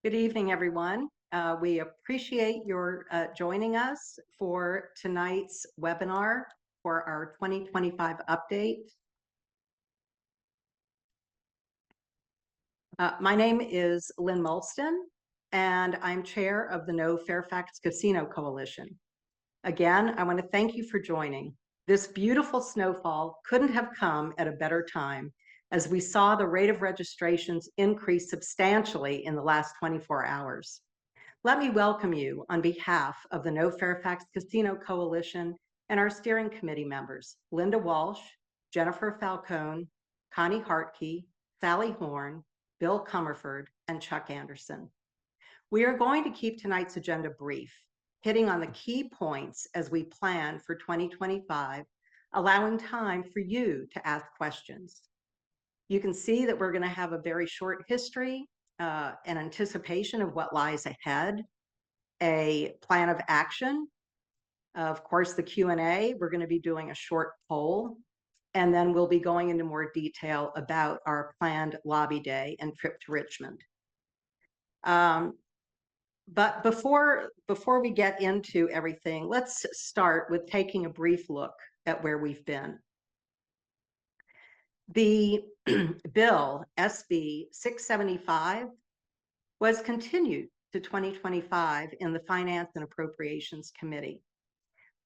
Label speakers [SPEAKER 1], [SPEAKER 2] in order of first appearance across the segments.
[SPEAKER 1] Good evening, everyone. We appreciate your joining us for tonight's webinar for our 2025 update. My name is Lynn Mulston, and I'm chair of the No Fairfax Casino Coalition. Again, I want to thank you for joining. This beautiful snowfall couldn't have come at a better time, as we saw the rate of registrations increase substantially in the last 24 hours. Let me welcome you on behalf of the No Fairfax Casino Coalition and our steering committee members, Linda Walsh, Jennifer Falcone, Connie Hartke, Sally Horn, Bill Comerford, and Chuck Anderson. We are going to keep tonight's agenda brief, hitting on the key points as we plan for 2025, allowing time for you to ask questions. You can see that we're going to have a very short history, an anticipation of what lies ahead, a plan of action, of course, the Q&A. We're going to be doing a short poll, and then we'll be going into more detail about our planned lobby day and trip to Richmond. But before we get into everything, let's start with taking a brief look at where we've been. The bill, SB 675, was continued to 2025 in the Finance and Appropriations Committee.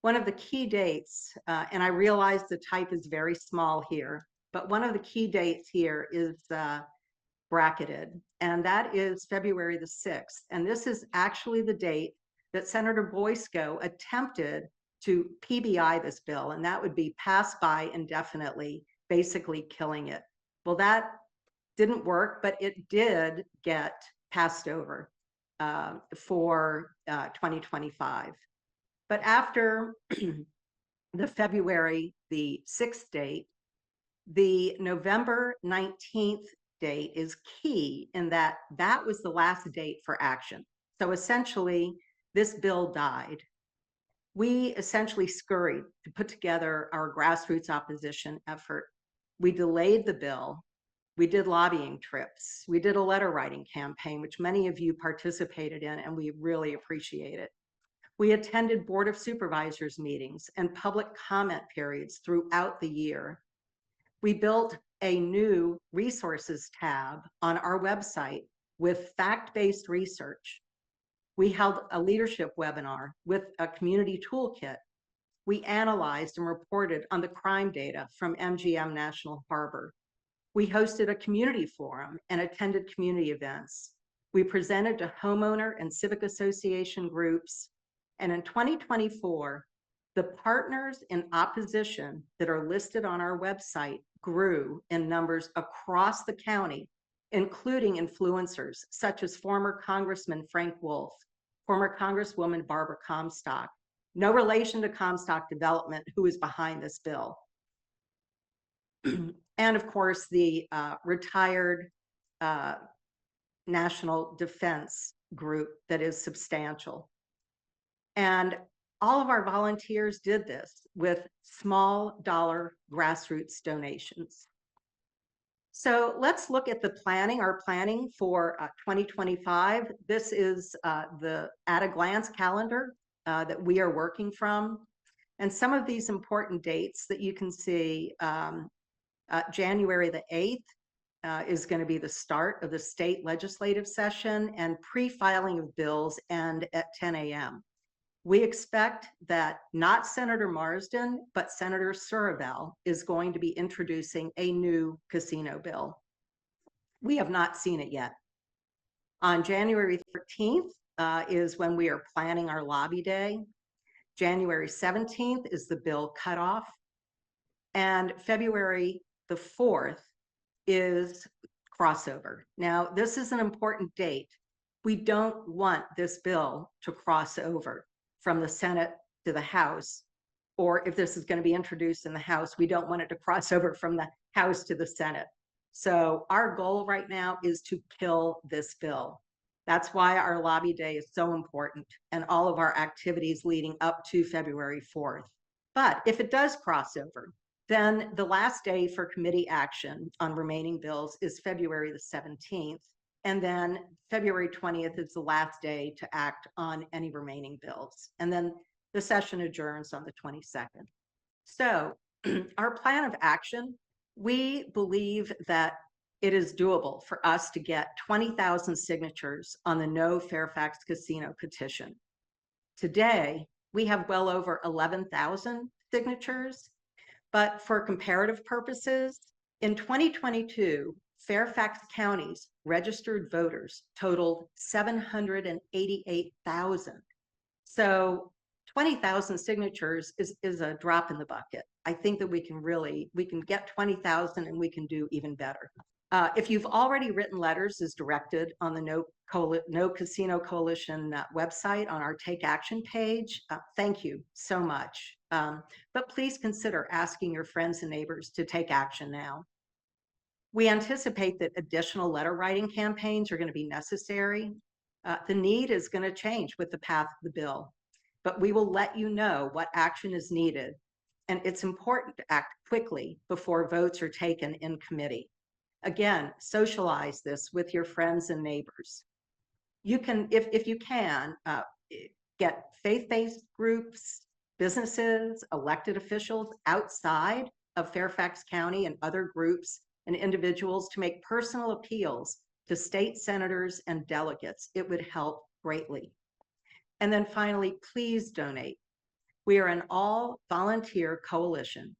[SPEAKER 1] One of the key dates, and I realize the type is very small here, but one of the key dates here is bracketed, and that is February the 6th. And this is actually the date that Senator Boysko attempted to PBI this bill, and that would be pass by indefinitely, basically killing it. Well, that didn't work, but it did get passed over for 2025. But after the February the 6th date, the November 19th date is key in that that was the last date for action. So essentially, this bill died. We essentially scurried to put together our grassroots opposition effort. We delayed the bill. We did lobbying trips. We did a letter writing campaign, which many of you participated in, and we really appreciate it. We attended Board of Supervisors meetings and public comment periods throughout the year. We built a new resources tab on our website with fact-based research. We held a leadership webinar with a community toolkit. We analyzed and reported on the crime data from MGM National Harbor. We hosted a community forum and attended community events. We presented to homeowner and civic association groups. And in 2024, the partners in opposition that are listed on our website grew in numbers across the county, including influencers such as former Congressman Frank Wolf, former Congresswoman Barbara Comstock, no relation to Comstock Development, who is behind this bill. And of course, the retired National Defense Group that is substantial. And all of our volunteers did this with small dollar grassroots donations. So let's look at the planning, our planning for 2025. This is the at-a-glance calendar that we are working from. And some of these important dates that you can see, January the 8th is going to be the start of the state legislative session, and pre-filing of bills end at 10 a.m. We expect that not Senator Marsden, but Senator Surabel is going to be introducing a new casino bill. We have not seen it yet. On January 13th is when we are planning our lobby day. January 17th is the bill cutoff. And February the 4th is crossover. Now, this is an important date. We don't want this bill to cross over from the Senate to the House, or if this is going to be introduced in the House, we don't want it to cross over from the House to the Senate. So our goal right now is to kill this bill. That's why our lobby day is so important, and all of our activities leading up to February 4th. But if it does cross over, then the last day for committee action on remaining bills is February the 17th. And then February 20th is the last day to act on any remaining bills. And then the session adjourns on the 22nd. So our plan of action, we believe that it is doable for us to get 20,000 signatures on the No Fairfax Casino petition. Today, we have well over 11,000 signatures, but for comparative purposes, in 2022, Fairfax County's registered voters totaled 788,000. So 20,000 signatures is a drop in the bucket. I think that we can get 20,000 and we can do even better. If you've already written letters as directed on the No Casino Coalition website on our Take Action page, thank you so much. But please consider asking your friends and neighbors to take action now. We anticipate that additional letter writing campaigns are going to be necessary. The need is going to change with the path of the bill, but we will let you know what action is needed. And it's important to act quickly before votes are taken in committee. Again, socialize this with your friends and neighbors. You can, if you can, get faith-based groups, businesses, elected officials outside of Fairfax County and other groups and individuals to make personal appeals to state senators and delegates. It would help greatly. And then finally, please donate. We are an all-volunteer coalition,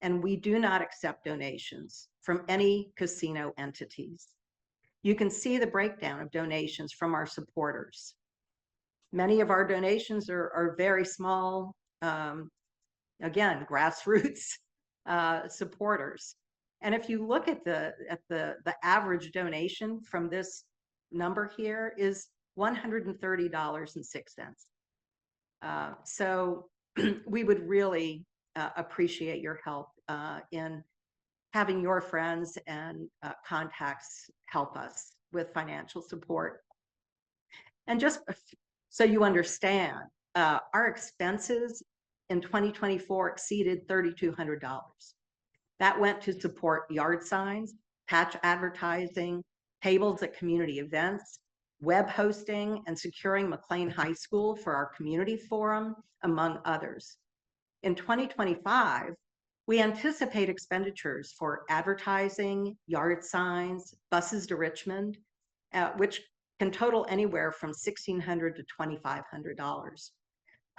[SPEAKER 1] and we do not accept donations from any casino entities. You can see the breakdown of donations from our supporters. Many of our donations are very small, again, grassroots supporters. And if you look at the average donation from this number here is $130.06. So we would really appreciate your help in having your friends and contacts help us with financial support. And just so you understand, our expenses in 2024 exceeded $3,200. That went to support yard signs, patch advertising, tables at community events, web hosting, and securing McLean High School for our community forum, among others. In 2025, we anticipate expenditures for advertising, yard signs, buses to Richmond, which can total anywhere from $1,600 to $2,500,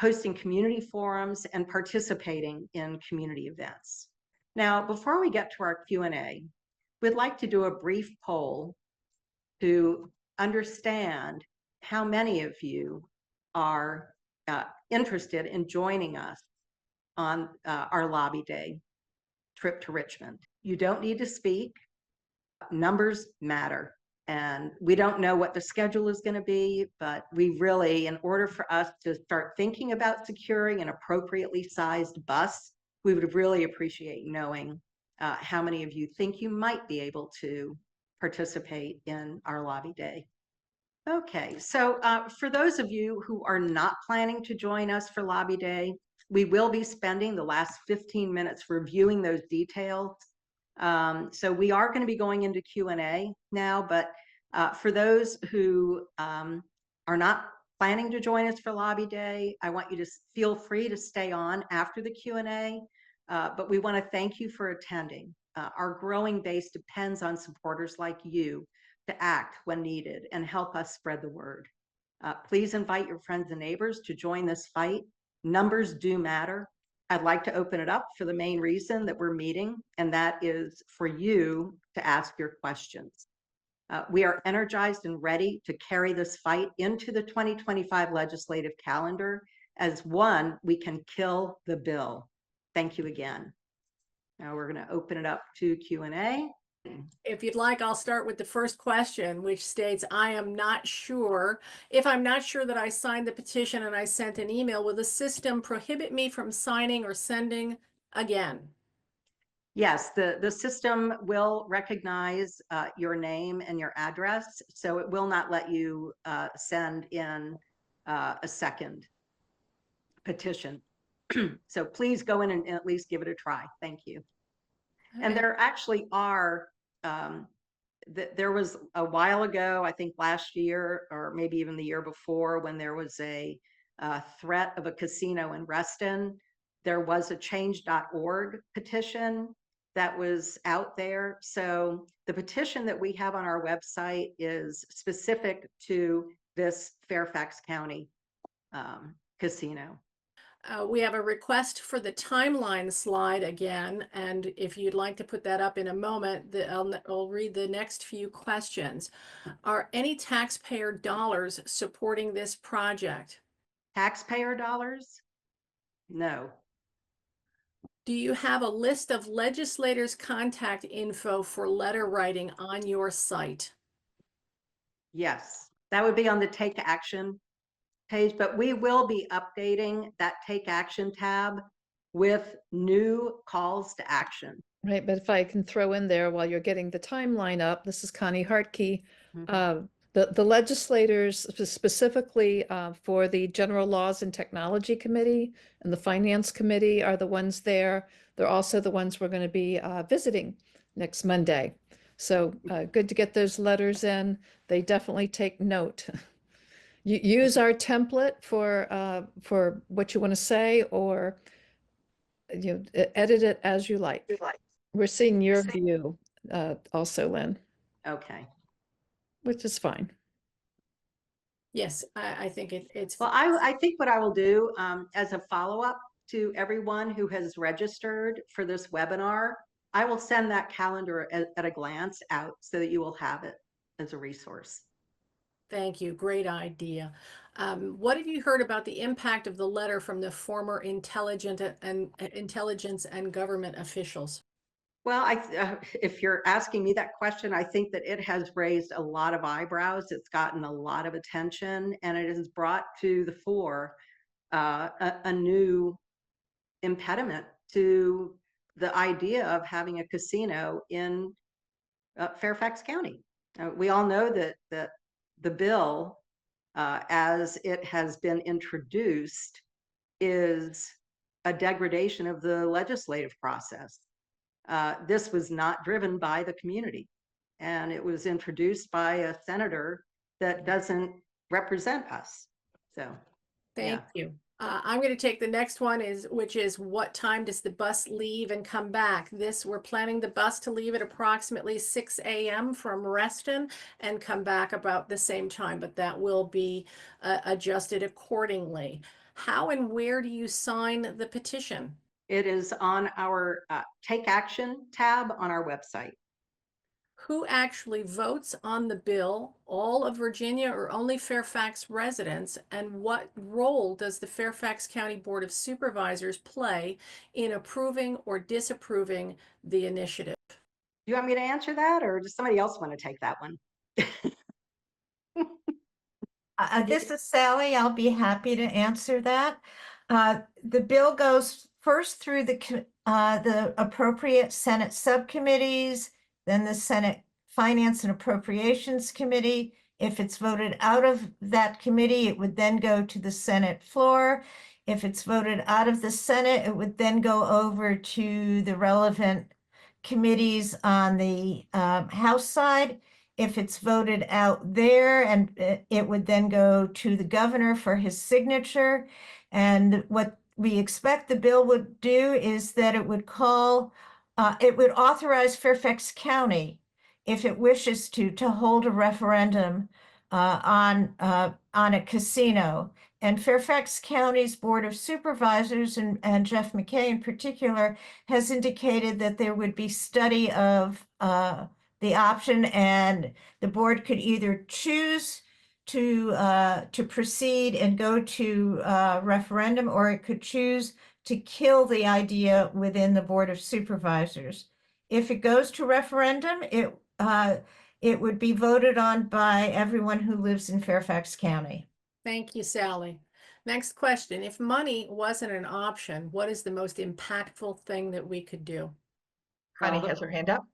[SPEAKER 1] hosting community forums and participating in community events. Now, before we get to our Q&A, we'd like to do a brief poll to understand how many of you are interested in joining us on our lobby day trip to Richmond. You don't need to speak. Numbers matter. And we don't know what the schedule is going to be, but we really, in order for us to start thinking about securing an appropriately sized bus, we would really appreciate knowing how many of you think you might be able to participate in our lobby day. Okay, so for those of you who are not planning to join us for lobby day, we will be spending the last 15 minutes reviewing those details. So we are going to be going into Q&A now, but for those who are not planning to join us for lobby day, I want you to feel free to stay on after the Q&A, but we want to thank you for attending. Our growing base depends on supporters like you to act when needed and help us spread the word. Please invite your friends and neighbors to join this fight. Numbers do matter. I'd like to open it up for the main reason that we're meeting, and that is for you to ask your questions. We are energized and ready to carry this fight into the 2025 legislative calendar. As one, we can kill the bill. Thank you again. Now we're going to open it up to Q&A.
[SPEAKER 2] If you'd like, I'll start with the first question, which states, I am not sure. If I'm not sure that I signed the petition and I sent an email, will the system prohibit me from signing or sending again?
[SPEAKER 1] Yes, the system will recognize your name and your address, so it will not let you send in a second petition. So please go in and at least give it a try. Thank you. Okay. And there actually are there was a while ago, I think last year or maybe even the year before, when there was a threat of a casino in Reston, there was a change.org petition that was out there. So the petition that we have on our website is specific to this Fairfax County casino.
[SPEAKER 2] We have a request for the timeline slide again, and if you'd like to put that up in a moment, I'll read the next few questions. Are any taxpayer dollars supporting this project?
[SPEAKER 1] Taxpayer dollars? No.
[SPEAKER 2] Do you have a list of legislators' contact info for letter writing on your site?
[SPEAKER 1] Yes, that would be on the Take Action page, but we will be updating that Take Action tab with new calls to action.
[SPEAKER 3] Right, but if I can throw in there while you're getting the timeline up, this is Connie Hartke. The legislators specifically for the General Laws and Technology Committee and the Finance Committee are the ones there. They're also the ones we're going to be visiting next Monday. So good to get those letters in. They definitely take note. You use our template for what you want to say, or you edit it as you like. We're seeing your view also, Lynn,
[SPEAKER 1] Okay.
[SPEAKER 3] which is fine.
[SPEAKER 2] Yes, I think it's.
[SPEAKER 1] Well, I think what I will do as a follow-up to everyone who has registered for this webinar, I will send that calendar at a glance out so that you will have it as a resource.
[SPEAKER 2] Thank you. Great idea. What have you heard about the impact of the letter from the former intelligence and government officials?
[SPEAKER 1] Well, if you're asking me that question, I think that it has raised a lot of eyebrows. It's gotten a lot of attention, and it has brought to the fore a new impediment to the idea of having a casino in Fairfax County. We all know that the bill, as it has been introduced, is a degradation of the legislative process. This was not driven by the community, and it was introduced by a senator that doesn't represent us. So,
[SPEAKER 2] Thank you. I'm going to take the next one, which is what time does the bus leave and come back? We're planning the bus to leave at approximately 6 a.m. from Reston and come back about the same time, but that will be adjusted accordingly. How and where do you sign the petition?
[SPEAKER 1] it is on our Take Action tab on our website.
[SPEAKER 2] Who actually votes on the bill? All of Virginia or only Fairfax residents? And what role does the Fairfax County Board of Supervisors play in approving or disapproving the initiative?
[SPEAKER 1] Do you want me to answer that, or does somebody else want to take that one?
[SPEAKER 4] This is Sally. I'll be happy to answer that. The bill goes first through the appropriate Senate subcommittees, then the Senate Finance and Appropriations Committee. If it's voted out of that committee, it would then go to the Senate floor. If it's voted out of the Senate, it would then go over to the relevant committees on the House side. If it's voted out there, and it would then go to the governor for his signature. And what we expect the bill would do is that it would it would authorize Fairfax County, if it wishes to hold a referendum on a casino. And Fairfax County's Board of Supervisors and Jeff McKay in particular has indicated that there would be study of the option, and the board could either choose to proceed and go to referendum, or it could choose to kill the idea within the Board of Supervisors. If it goes to referendum, it would be voted on by everyone who lives in Fairfax County.
[SPEAKER 2] Thank you, Sally. Next question. If money wasn't an option, what is the most impactful thing that we could do?
[SPEAKER 4] Connie has her hand up.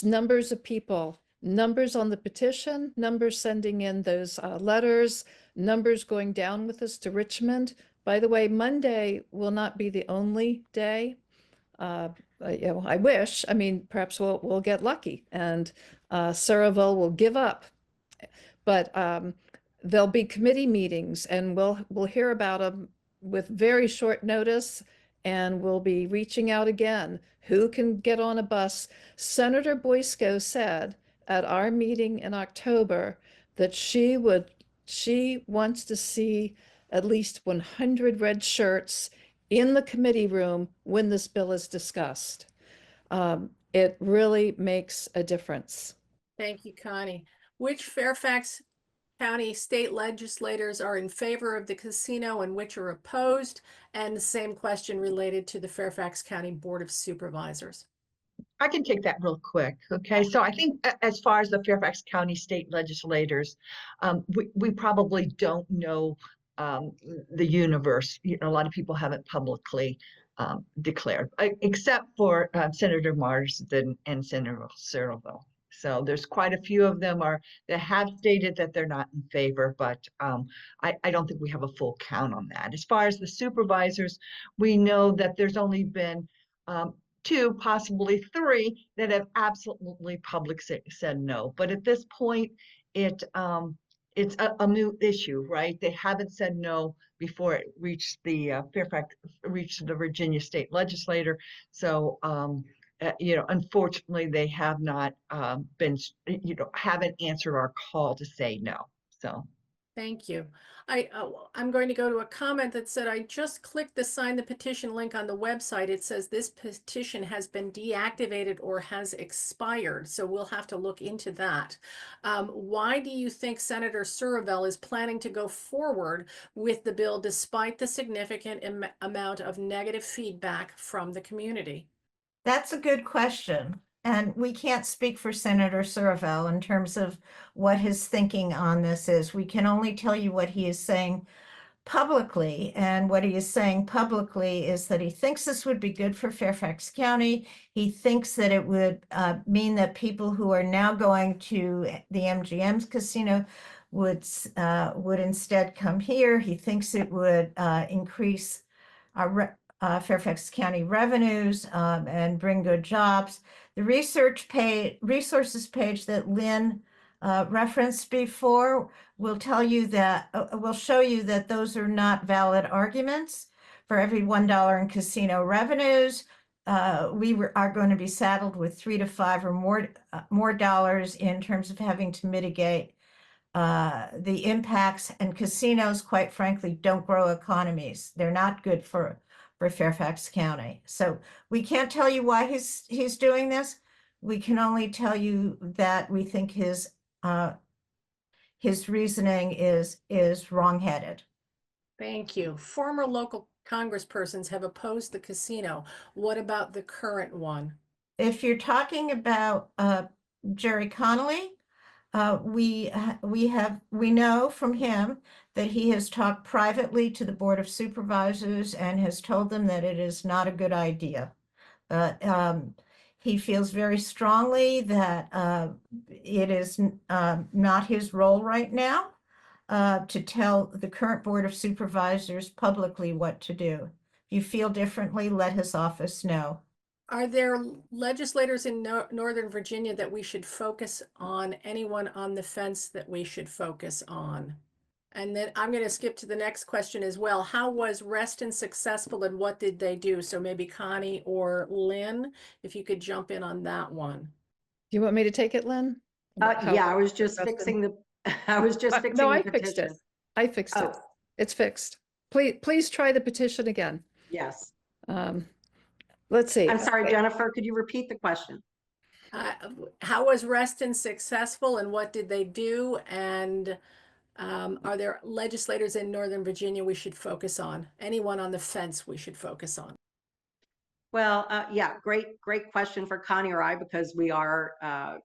[SPEAKER 3] Numbers of people, numbers on the petition, numbers sending in those letters, numbers going down with us to Richmond. By the way, Monday will not be the only day. I wish. I mean, perhaps we'll get lucky, and Ceraville will give up. But there'll be committee meetings, and we'll hear about them with very short notice, and we'll be reaching out again. Who can get on a bus? Senator Boysko said at our meeting in October that she wants to see at least 100 red shirts in the committee room when this bill is discussed. It really makes a difference.
[SPEAKER 2] Thank you, Connie. Which Fairfax County state legislators are in favor of the casino and which are opposed? And the same question related to the Fairfax County Board of Supervisors.
[SPEAKER 5] I can take that real quick. Okay, so I think as far as the Fairfax County state legislators, we probably don't know the universe. You know, a lot of people haven't publicly declared, except for Senator Marsden and Senator Ceraville. So there's quite a few of them that have stated that they're not in favor, but I don't think we have a full count on that. As far as the supervisors, we know that there's only been 2, possibly 3 that have absolutely said no. But at this point, it's a moot issue, right? They haven't said no before it reached the reached the Virginia state legislature. So unfortunately, they have not haven't answered our call to say no. So.
[SPEAKER 2] Thank you. I'm going to go to a comment that said, I just clicked the sign the petition link on the website. It says this petition has been deactivated or has expired. So we'll have to look into that. Why do you think Senator Ceraville is planning to go forward with the bill despite the significant amount of negative feedback from the community?
[SPEAKER 4] That's a good question. And we can't speak for Senator Ceraville in terms of what his thinking on this is. We can only tell you what he is saying publicly. And what he is saying publicly is that he thinks this would be good for Fairfax County. He thinks that it would mean that people who are now going to the MGM's casino would instead come here. He thinks it would increase our Fairfax County revenues and bring good jobs. The resources page that Lynn referenced before will tell you that will show you that those are not valid arguments. For every $1 in casino revenues, we are going to be saddled with 3 to 5 or more dollars in terms of having to mitigate the impacts. And casinos, quite frankly, don't grow economies. They're not good for Fairfax County. So we can't tell you why he's doing this. We can only tell you that we think his reasoning is wrong-headed.
[SPEAKER 2] Thank you. Former local congresspersons have opposed the casino. What about the current one?
[SPEAKER 4] If you're talking about Jerry Connolly, we know from him that he has talked privately to the Board of Supervisors and has told them that it is not a good idea. But he feels very strongly that it is not his role right now to tell the current Board of Supervisors publicly what to do. If you feel differently, let his office know.
[SPEAKER 2] Are there legislators in Northern Virginia that we should focus on? Anyone on the fence that we should focus on? And then I'm going to skip to the next question as well. How was Reston successful and what did they do? So maybe Connie or Lynn, if you could jump in on that one.
[SPEAKER 3] Do you want me to take it, Lynn?
[SPEAKER 1] Yeah, I was just
[SPEAKER 3] Reston?
[SPEAKER 1] fixing the, I was just fixing
[SPEAKER 3] No,
[SPEAKER 1] the
[SPEAKER 3] I fixed it.
[SPEAKER 1] petition.
[SPEAKER 3] I fixed it.
[SPEAKER 1] Oh,
[SPEAKER 3] It's fixed. Please try the petition again.
[SPEAKER 1] yes.
[SPEAKER 3] Let's see.
[SPEAKER 1] I'm sorry, Jennifer, could you repeat the question?
[SPEAKER 2] How was Reston successful and what did they do? And are there legislators in Northern Virginia we should focus on? Anyone on the fence we should focus on?
[SPEAKER 1] Well, yeah, great question for Connie or I, because we are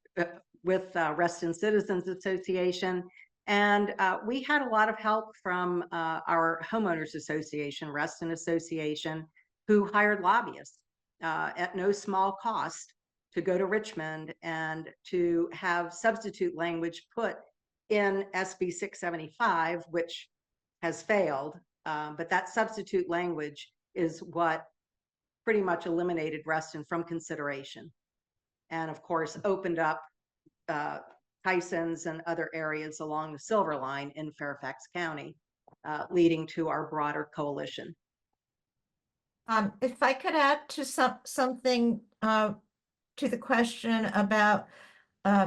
[SPEAKER 1] with Reston Citizens Association. And we had a lot of help from our homeowners association, Reston Association, who hired lobbyists at no small cost to go to Richmond and to have substitute language put in SB 675, which has failed. But that substitute language is what pretty much eliminated Reston from consideration. And of course, opened up Tyson's and other areas along the Silver Line in Fairfax County, leading to our broader coalition.
[SPEAKER 4] If I could add to something to the question about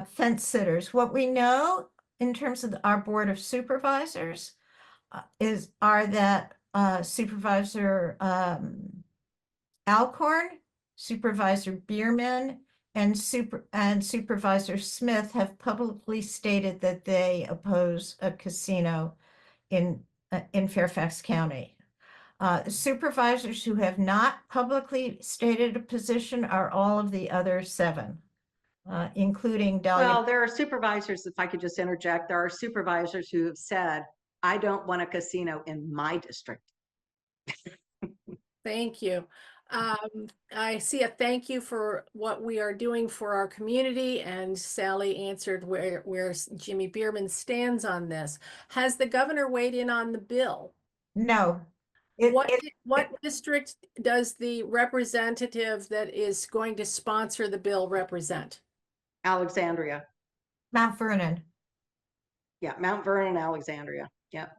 [SPEAKER 4] fence sitters, what we know in terms of our Board of Supervisors are that Supervisor Alcorn, Supervisor Bierman, and Supervisor Smith have publicly stated that they oppose a casino in Fairfax County. Supervisors who have not publicly stated a position are all of the other 7, including Delegate.
[SPEAKER 1] Well, there are supervisors, if I could just interject, there are supervisors who have said, I don't want a casino in my district.
[SPEAKER 2] Thank you. I see a thank you for what we are doing for our community, and Sally answered where Jimmy Bierman stands on this. Has the governor weighed in on the bill?
[SPEAKER 4] No.
[SPEAKER 2] What district does the representative that is going to sponsor the bill represent?
[SPEAKER 1] Alexandria.
[SPEAKER 4] Mount Vernon.
[SPEAKER 1] Yeah, Mount Vernon, Alexandria. Yeah.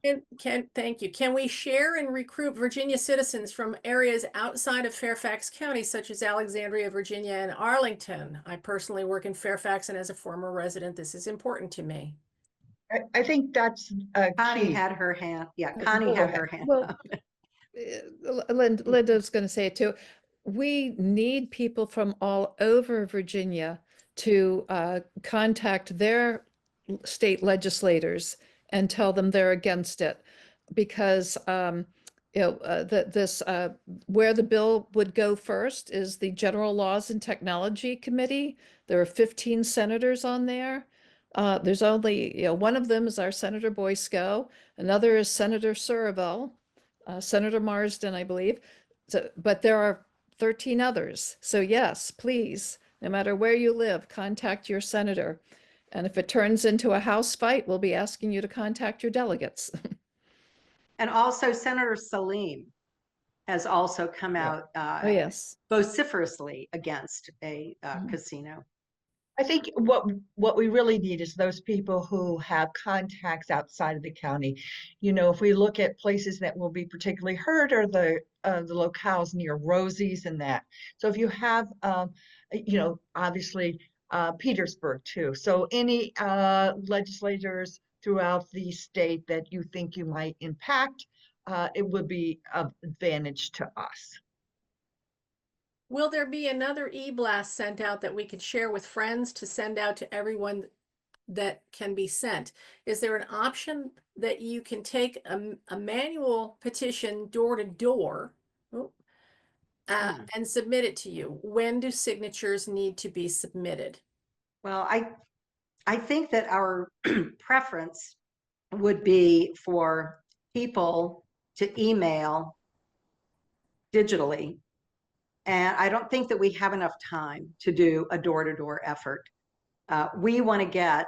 [SPEAKER 2] Thank you. Can we share and recruit Virginia citizens from areas outside of Fairfax County, such as Alexandria, Virginia, and Arlington? I personally work in Fairfax, and as a former resident, this is important to me.
[SPEAKER 5] I think that's
[SPEAKER 1] Connie
[SPEAKER 5] key.
[SPEAKER 1] had her hand. Yeah, Connie
[SPEAKER 5] Go
[SPEAKER 1] had
[SPEAKER 5] ahead.
[SPEAKER 1] her hand
[SPEAKER 3] Well,
[SPEAKER 1] up.
[SPEAKER 3] Linda's going to say it too. We need people from all over Virginia to contact their state legislators and tell them they're against it, because where the bill would go first is the General Laws and Technology Committee. There are 15 senators on there. There's only, one of them is our Senator Boysko. Another is Senator Surville, Senator Marsden, I believe. So, but there are 13 others. So yes, please, no matter where you live, contact your senator. And if it turns into a House fight, we'll be asking you to contact your delegates.
[SPEAKER 1] And also Senator Salim has also come out
[SPEAKER 3] Oh, yes.
[SPEAKER 1] vociferously against a
[SPEAKER 3] Mhm.
[SPEAKER 1] casino.
[SPEAKER 5] I think what we really need is those people who have contacts outside of the county. If we look at places that will be particularly hurt, or the locales near Rosie's and that. So if you have, obviously Petersburg too. So any legislators throughout the state that you think you might impact, it would be of advantage to us.
[SPEAKER 2] Will there be another e-blast sent out that we could share with friends to send out to everyone that can be sent? Is there an option that you can take a manual petition door to door and submit it to you? When do signatures need to be submitted?
[SPEAKER 1] Well, I think that our preference would be for people to email digitally. And I don't think that we have enough time to do a door-to-door effort. We want to get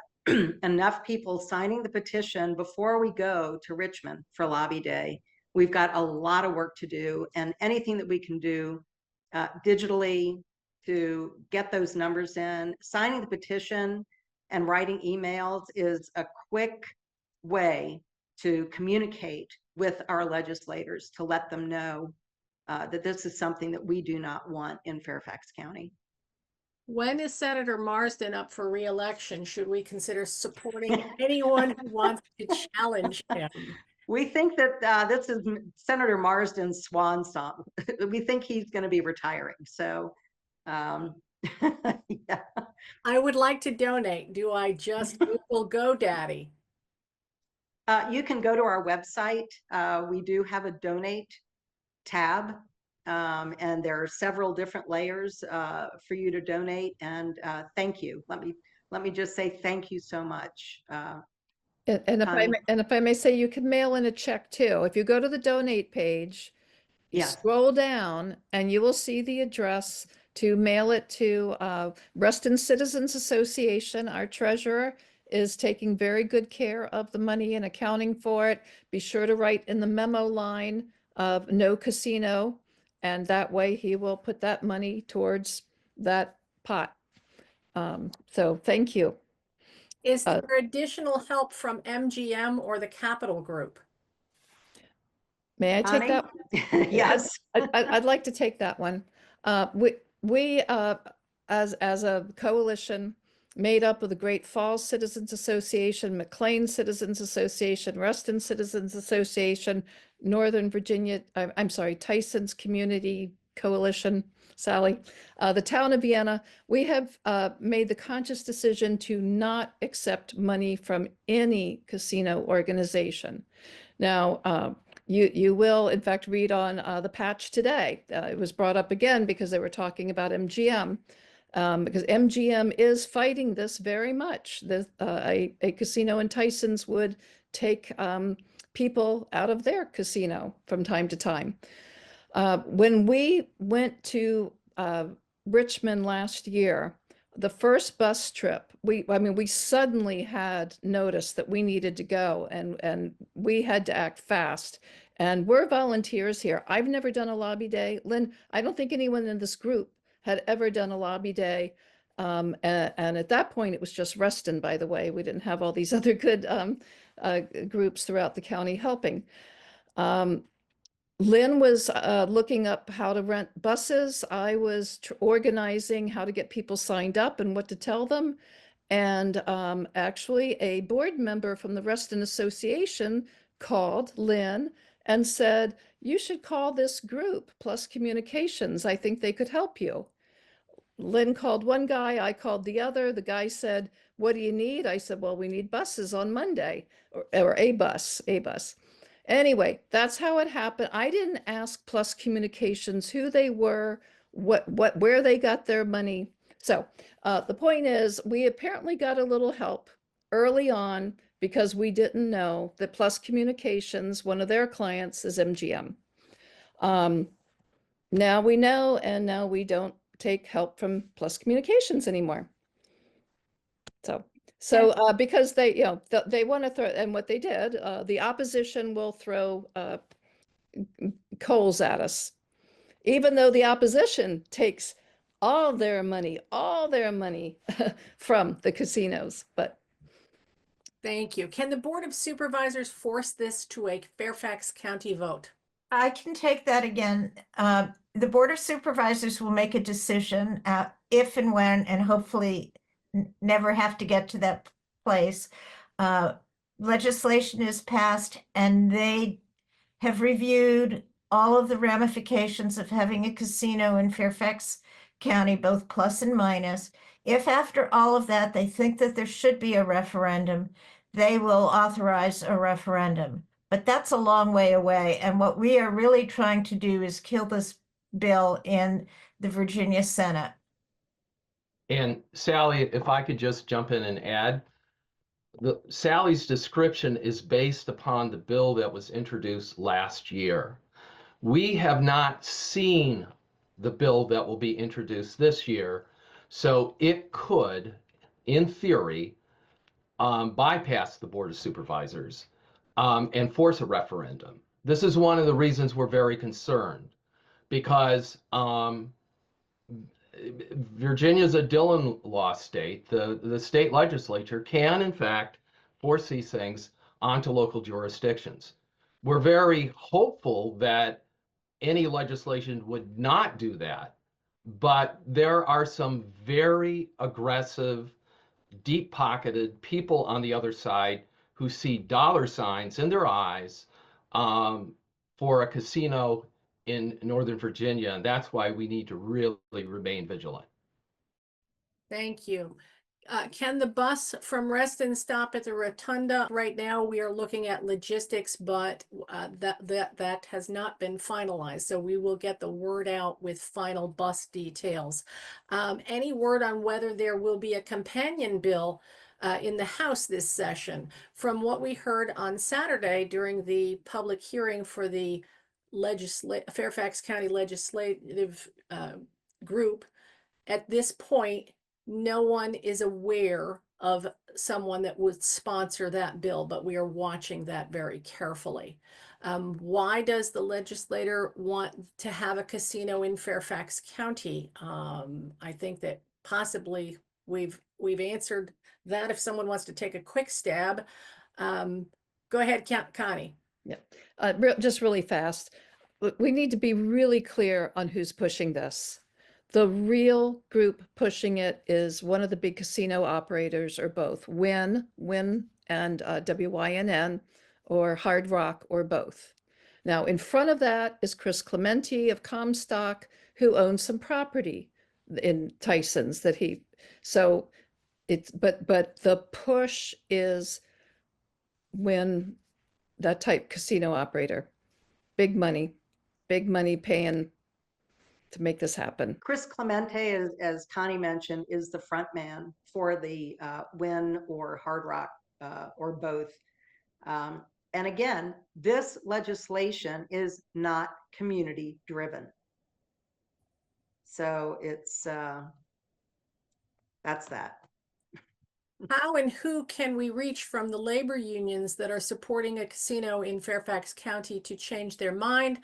[SPEAKER 1] enough people signing the petition before we go to Richmond for Lobby Day. We've got a lot of work to do, and anything that we can do digitally to get those numbers in. Signing the petition and writing emails is a quick way to communicate with our legislators, to let them know that this is something that we do not want in Fairfax County.
[SPEAKER 2] When is Senator Marsden up for re-election? Should we consider supporting anyone who wants to challenge him?
[SPEAKER 1] We think that this is Senator Marsden's swan song. We think he's going to be retiring. So, yeah.
[SPEAKER 2] I would like to donate. Do I just Google GoDaddy?
[SPEAKER 1] You can go to our website. We do have a donate tab, and there are several different layers for you to donate. And thank you. Let me just say thank you so much.
[SPEAKER 3] And if I may say, you can mail in a check too. If you go to the donate page, you
[SPEAKER 1] Yes.
[SPEAKER 3] scroll down and you will see the address to mail it to Reston Citizens Association. Our treasurer is taking very good care of the money and accounting for it. Be sure to write in the memo line of no casino, and that way he will put that money towards that pot. So thank you.
[SPEAKER 2] Is there additional help from MGM or the Capital Group?
[SPEAKER 3] May I take
[SPEAKER 1] Connie?
[SPEAKER 3] that?
[SPEAKER 1] Yes.
[SPEAKER 3] I'd like to take that one. We as a coalition made up of the Great Falls Citizens Association, McLean Citizens Association, Reston Citizens Association, Northern Virginia, I'm sorry, Tyson's Community Coalition, Sally, the town of Vienna, we have made the conscious decision to not accept money from any casino organization. Now, you will, in fact, read on the patch today. It was brought up again because they were talking about MGM, because MGM is fighting this very much. A casino in Tyson's would take people out of their casino from time to time. When we went to Richmond last year, the first bus trip, we suddenly had noticed that we needed to go, and we had to act fast. And we're volunteers here. I've never done a lobby day. Lynn, I don't think anyone in this group had ever done a lobby day. And at that point, it was just Reston, by the way. We didn't have all these other good groups throughout the county helping. Lynn was looking up how to rent buses. I was organizing how to get people signed up and what to tell them. And actually, a board member from the Reston Association called Lynn and said, you should call this group, Plus Communications. I think they could help you. Lynn called one guy, I called the other. The guy said, what do you need? I said, well, we need buses on Monday, or a bus. Anyway, that's how it happened. I didn't ask Plus Communications who they were, where they got their money. So the point is, we apparently got a little help early on because we didn't know that Plus Communications, one of their clients, is MGM. Now we know, and now we don't take help from Plus Communications anymore. So because they, they want to throw, and what they did, the opposition will throw coals at us, even though the opposition takes all their money from the casinos. But
[SPEAKER 2] Thank you. Can the Board of Supervisors force this to a Fairfax County vote?
[SPEAKER 4] I can take that again. The Board of Supervisors will make a decision if and when, and hopefully never have to get to that place. Legislation is passed and they have reviewed all of the ramifications of having a casino in Fairfax County, both plus and minus. If after all of that, they think that there should be a referendum, they will authorize a referendum. But that's a long way away. And what we are really trying to do is kill this bill in the Virginia Senate.
[SPEAKER 6] And Sally, if I could just jump in and add, Sally's description is based upon the bill that was introduced last year. We have not seen the bill that will be introduced this year, so it could, in theory, bypass the Board of Supervisors and force a referendum. This is one of the reasons we're very concerned, because Virginia's a Dillon law state. The state legislature can, in fact, force these things onto local jurisdictions. We're very hopeful that any legislation would not do that, but there are some very aggressive, deep-pocketed people on the other side who see dollar signs in their eyes for a casino in Northern Virginia, and that's why we need to really remain vigilant.
[SPEAKER 2] Thank you. Can the bus from Reston stop at the Rotunda? Right now, we are looking at logistics, but that has not been finalized. So we will get the word out with final bus details. Any word on whether there will be a companion bill in the House this session? From what we heard on Saturday during the public hearing for the Fairfax County Legislative group, at this point, no one is aware of someone that would sponsor that bill, but we are watching that very carefully. Why does the legislator want to have a casino in Fairfax County? I think that possibly we've answered that. If someone wants to take a quick stab, go ahead, Connie.
[SPEAKER 3] Just really fast. We need to be really clear on who's pushing this. The real group pushing it is one of the big casino operators, or both, Wynn and WYNN, or Hard Rock, or both. Now, in front of that is Chris Clementi of Comstock, who owns some property in Tyson's that he, so it's, but the push is when that type casino operator, big money paying to make this happen.
[SPEAKER 1] Chris Clemente, as Connie mentioned, is the front man for the Wynn or Hard Rock or both. And again, this legislation is not community driven. So it's, that's that.
[SPEAKER 2] How and who can we reach from the labor unions that are supporting a casino in Fairfax County to change their mind?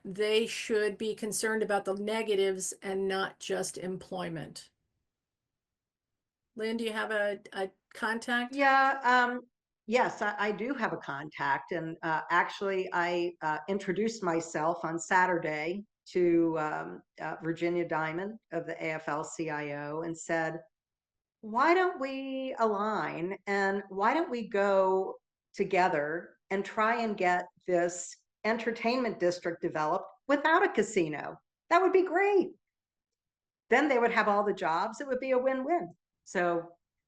[SPEAKER 2] They should be concerned about the negatives and not just employment. Lynn, do you have a contact?
[SPEAKER 1] Yeah, yes, I do have a contact. And actually, I introduced myself on Saturday to Virginia Diamond of the AFL-CIO and said, why don't we align and why don't we go together and try and get this entertainment district developed without a casino? That would be great. Then they would have all the jobs. It would be a win-win. So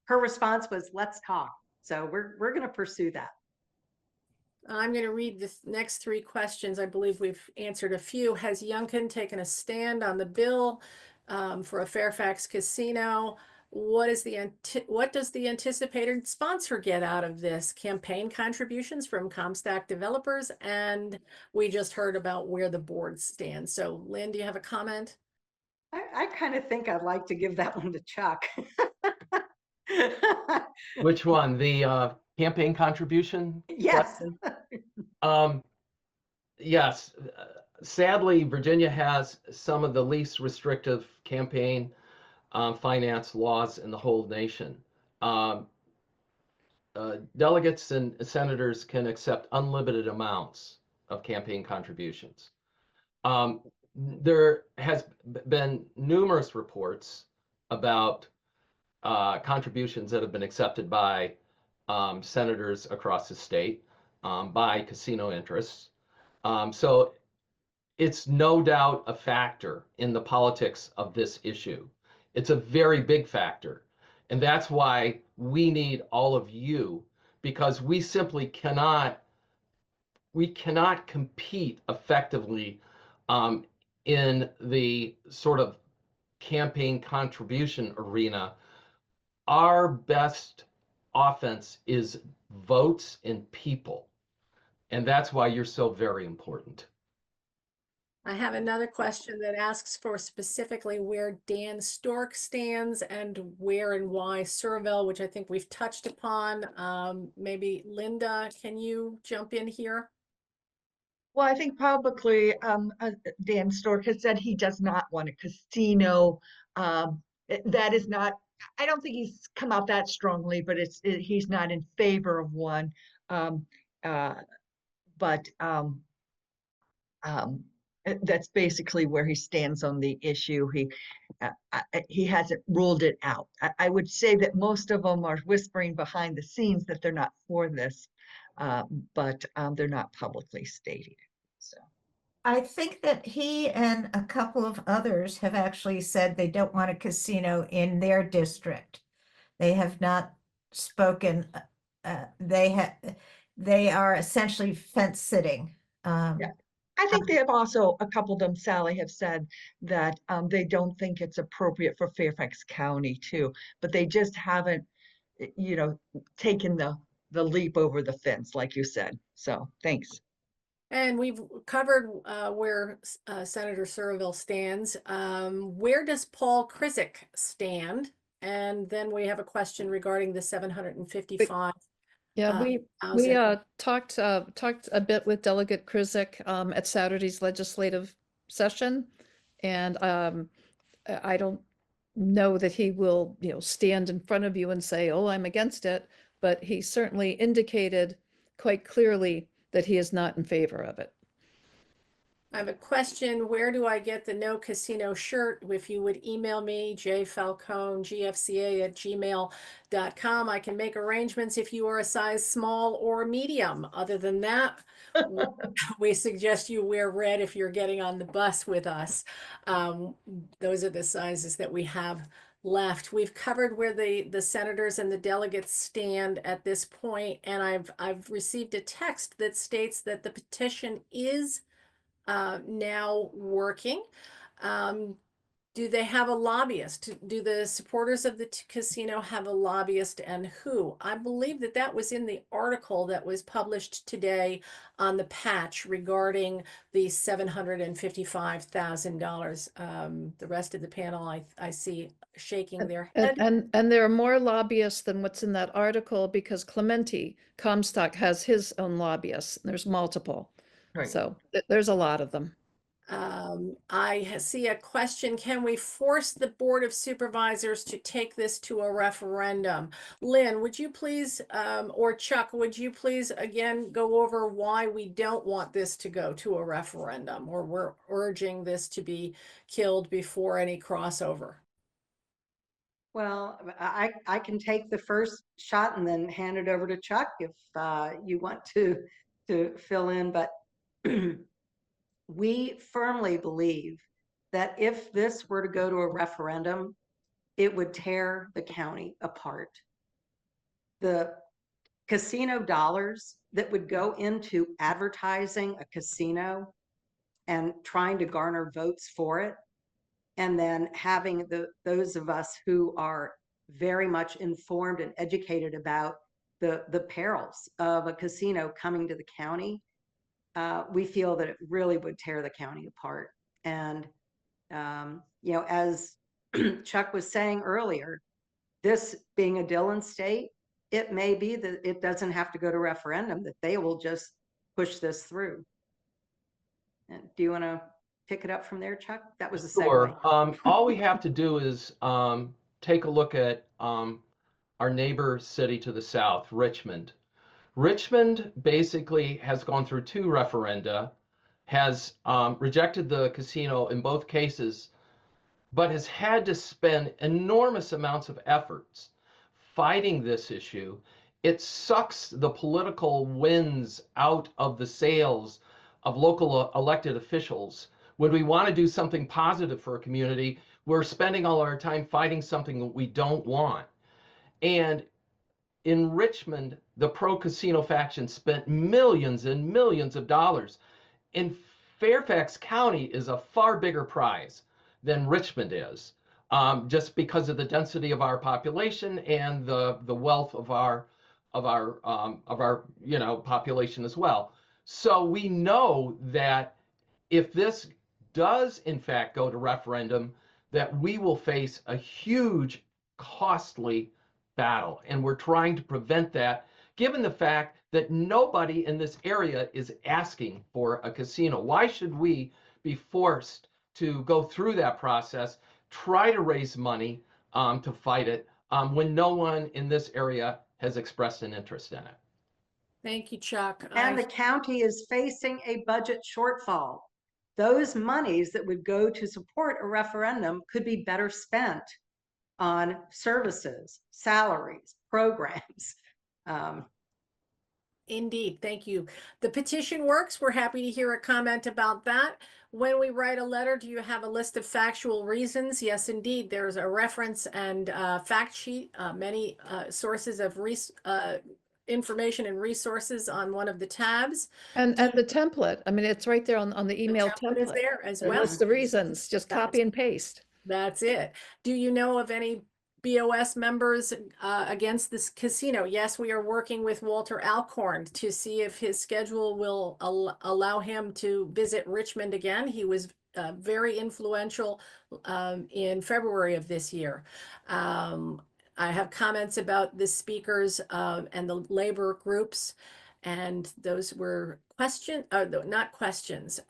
[SPEAKER 1] her response was, let's talk. So we're going to pursue that.
[SPEAKER 2] I'm going to read the next three questions. I believe we've answered a few. Has Youngkin taken a stand on the bill for a Fairfax casino? What does the anticipated sponsor get out of this? Campaign contributions from Comstock developers, and we just heard about where the board stands. So, Lynn, do you have a comment?
[SPEAKER 1] I kind of think I'd like to give that one to Chuck.
[SPEAKER 6] Which one? The campaign contribution?
[SPEAKER 1] Yes.
[SPEAKER 6] Yes. Sadly, Virginia has some of the least restrictive campaign finance laws in the whole nation. Delegates and senators can accept unlimited amounts of campaign contributions. There has been numerous reports about contributions that have been accepted by senators across the state, by casino interests. So it's no doubt a factor in the politics of this issue. It's a very big factor. And that's why we need all of you, because we simply cannot compete effectively in the sort of campaign contribution arena. Our best offense is votes and people. And that's why you're so very important.
[SPEAKER 2] I have another question that asks for specifically where Dan Stork stands and where and why Surville, which I think we've touched upon. Maybe Linda, can you jump in here?
[SPEAKER 5] Well, I think publicly, Dan Stork has said he does not want a casino. That is not, I don't think he's come out that strongly, but he's not in favor of one. That's basically where he stands on the issue. He hasn't ruled it out. I would say that most of them are whispering behind the scenes that they're not for this, but they're not publicly stating it. So
[SPEAKER 4] I think that he and a couple of others have actually said they don't want a casino in their district. They have not spoken. They are essentially fence sitting.
[SPEAKER 5] Yeah. I think they have also, a couple of them, Sally, have said that they don't think it's appropriate for Fairfax County too, but they just haven't, taken the leap over the fence, like you said. So thanks.
[SPEAKER 2] And we've covered where Senator Surville stands. Where does Paul Krizik stand? And then we have a question regarding the 755.
[SPEAKER 3] Yeah, we talked a bit with Delegate Krizik at Saturday's legislative session, and I don't know that he will, stand in front of you and say, "Oh, I'm against it," but he certainly indicated quite clearly that he is not in favor of it.
[SPEAKER 2] I have a question. Where do I get the No Casino shirt? If you would email me, jfalcone@gmail.com. I can make arrangements if you are a size small or medium. Other than that, we suggest you wear red if you're getting on the bus with us. Those are the sizes that we have left. We've covered where the senators and the delegates stand at this point, and I've received a text that states that the petition is now working. Do they have a lobbyist? Do the supporters of the casino have a lobbyist, and who? I believe that was in the article that was published today on the patch regarding the $755,000. The rest of the panel I see shaking their head.
[SPEAKER 3] And there are more lobbyists than what's in that article because Clementi Comstock has his own lobbyists. There's multiple.
[SPEAKER 5] Right.
[SPEAKER 3] So there's a lot of them.
[SPEAKER 2] I see a question. Can we force the Board of Supervisors to take this to a referendum? Lynn, would you please, or Chuck, would you please again go over why we don't want this to go to a referendum, or we're urging this to be killed before any crossover?
[SPEAKER 1] Well, I can take the first shot and then hand it over to Chuck if you want to fill in, but we firmly believe that if this were to go to a referendum, it would tear the county apart. The casino dollars that would go into advertising a casino and trying to garner votes for it, and then having those of us who are very much informed and educated about the perils of a casino coming to the county, we feel that it really would tear the county apart. And, as Chuck was saying earlier, this being a Dillon state, it may be that it doesn't have to go to referendum, that they will just push this through. And do you want to pick it up from there, Chuck? That was a segue.
[SPEAKER 6] Sure. All we have to do is take a look at our neighbor city to the south, Richmond. Richmond basically has gone through 2 referenda, has rejected the casino in both cases, but has had to spend enormous amounts of efforts fighting this issue. It sucks the political winds out of the sails of local elected officials. When we want to do something positive for a community, we're spending all our time fighting something that we don't want. And in Richmond, the pro-casino faction spent millions and millions of dollars. In Fairfax County is a far bigger prize than Richmond is, just because of the density of our population and the wealth of our population as well. So we know that if this does in fact go to referendum, that we will face a huge, costly battle, and we're trying to prevent that, given the fact that nobody in this area is asking for a casino. Why should we be forced to go through that process, try to raise money to fight it, when no one in this area has expressed an interest in it?
[SPEAKER 2] Thank you, Chuck.
[SPEAKER 1] And the county is facing a budget shortfall. Those monies that would go to support a referendum could be better spent on services, salaries, programs.
[SPEAKER 2] Indeed, thank you. The petition works. We're happy to hear a comment about that. When we write a letter, do you have a list of factual reasons? Yes, indeed. There's a reference and fact sheet, many sources of information and resources on one of the tabs.
[SPEAKER 3] And the template, I mean, it's right there on the email
[SPEAKER 2] template is there as
[SPEAKER 3] It
[SPEAKER 2] well.
[SPEAKER 3] lists the reasons, just copy and paste.
[SPEAKER 2] That's it. Do you know of any BOS members against this casino? Yes, we are working with Walter Alcorn to see if his schedule will allow him to visit Richmond again. He was very influential in February of this year. I have comments about the speakers and the labor groups, and those were not questions.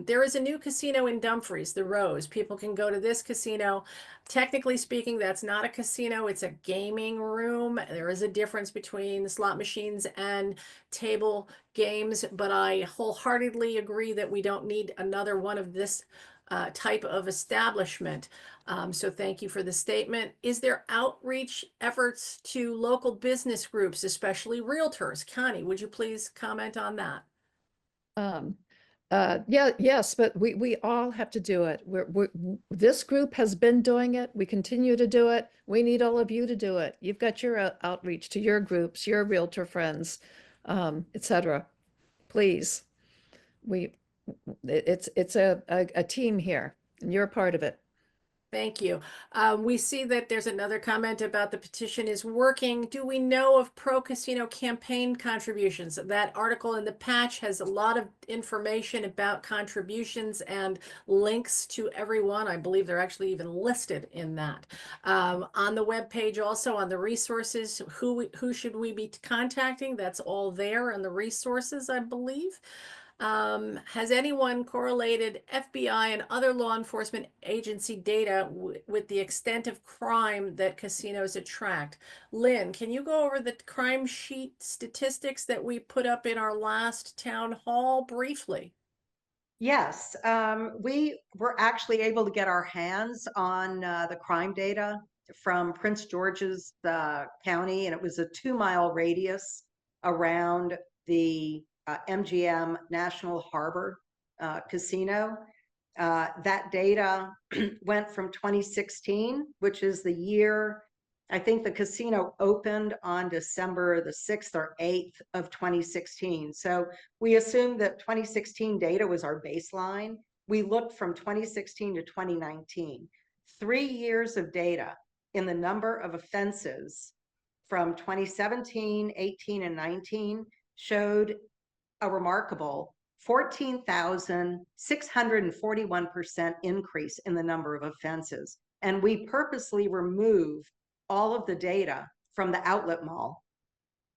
[SPEAKER 2] There is a new casino in Dumfries, the Rose. People can go to this casino. Technically speaking, that's not a casino, it's a gaming room. There is a difference between slot machines and table games, but I wholeheartedly agree that we don't need another one of this type of establishment. So thank you for the statement. Is there outreach efforts to local business groups, especially realtors? Connie, would you please comment on that?
[SPEAKER 3] Yes, but we all have to do it. This group has been doing it. We continue to do it. We need all of you to do it. You've got your outreach to your groups, your realtor friends, etc. Please, it's a team here, and you're a part of it.
[SPEAKER 2] Thank you. We see that there's another comment about the petition is working. Do we know of pro-casino campaign contributions? That article in the patch has a lot of information about contributions and links to everyone. I believe they're actually even listed in that. On the webpage also, on the resources, who should we be contacting? That's all there in the resources, I believe. Has anyone correlated FBI and other law enforcement agency data with the extent of crime that casinos attract? Lynn, can you go over the crime sheet statistics that we put up in our last town hall briefly?
[SPEAKER 1] Yes, we were actually able to get our hands on the crime data from Prince George's County, and it was a 2-mile radius around the MGM National Harbor Casino. That data went from 2016, which is the year, I think the casino opened on December the 6th or 8th of 2016. So we assumed that 2016 data was our baseline. We looked from 2016 to 2019. 3 years of data in the number of offenses from 2017, 18, and 19 showed a remarkable 14,641% increase in the number of offenses. And we purposely removed all of the data from the outlet mall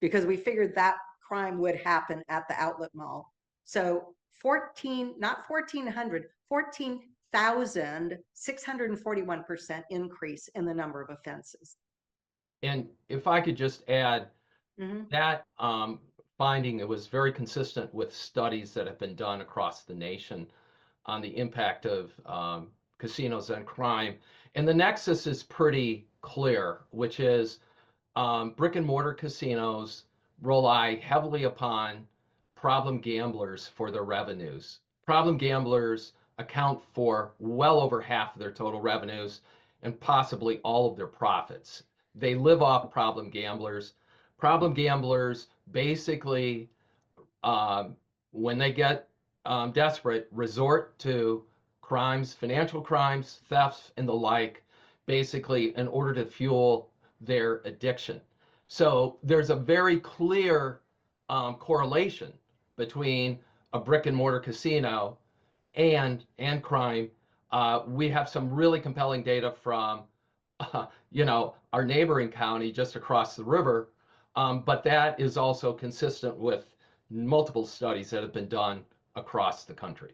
[SPEAKER 1] because we figured that crime would happen at the outlet mall. So 14,641% increase in the number of offenses.
[SPEAKER 6] And if I could just add, that finding, it was very consistent with studies that have been done across the nation on the impact of casinos and crime. And the nexus is pretty clear, which is brick and mortar casinos rely heavily upon problem gamblers for their revenues. Problem gamblers account for well over half of their total revenues and possibly all of their profits. They live off problem gamblers. Problem gamblers basically, when they get desperate, resort to crimes, financial crimes, thefts, and the like, basically in order to fuel their addiction. So there's a very clear correlation between a brick and mortar casino and crime. We have some really compelling data from our neighboring county just across the river, but that is also consistent with multiple studies that have been done across the country.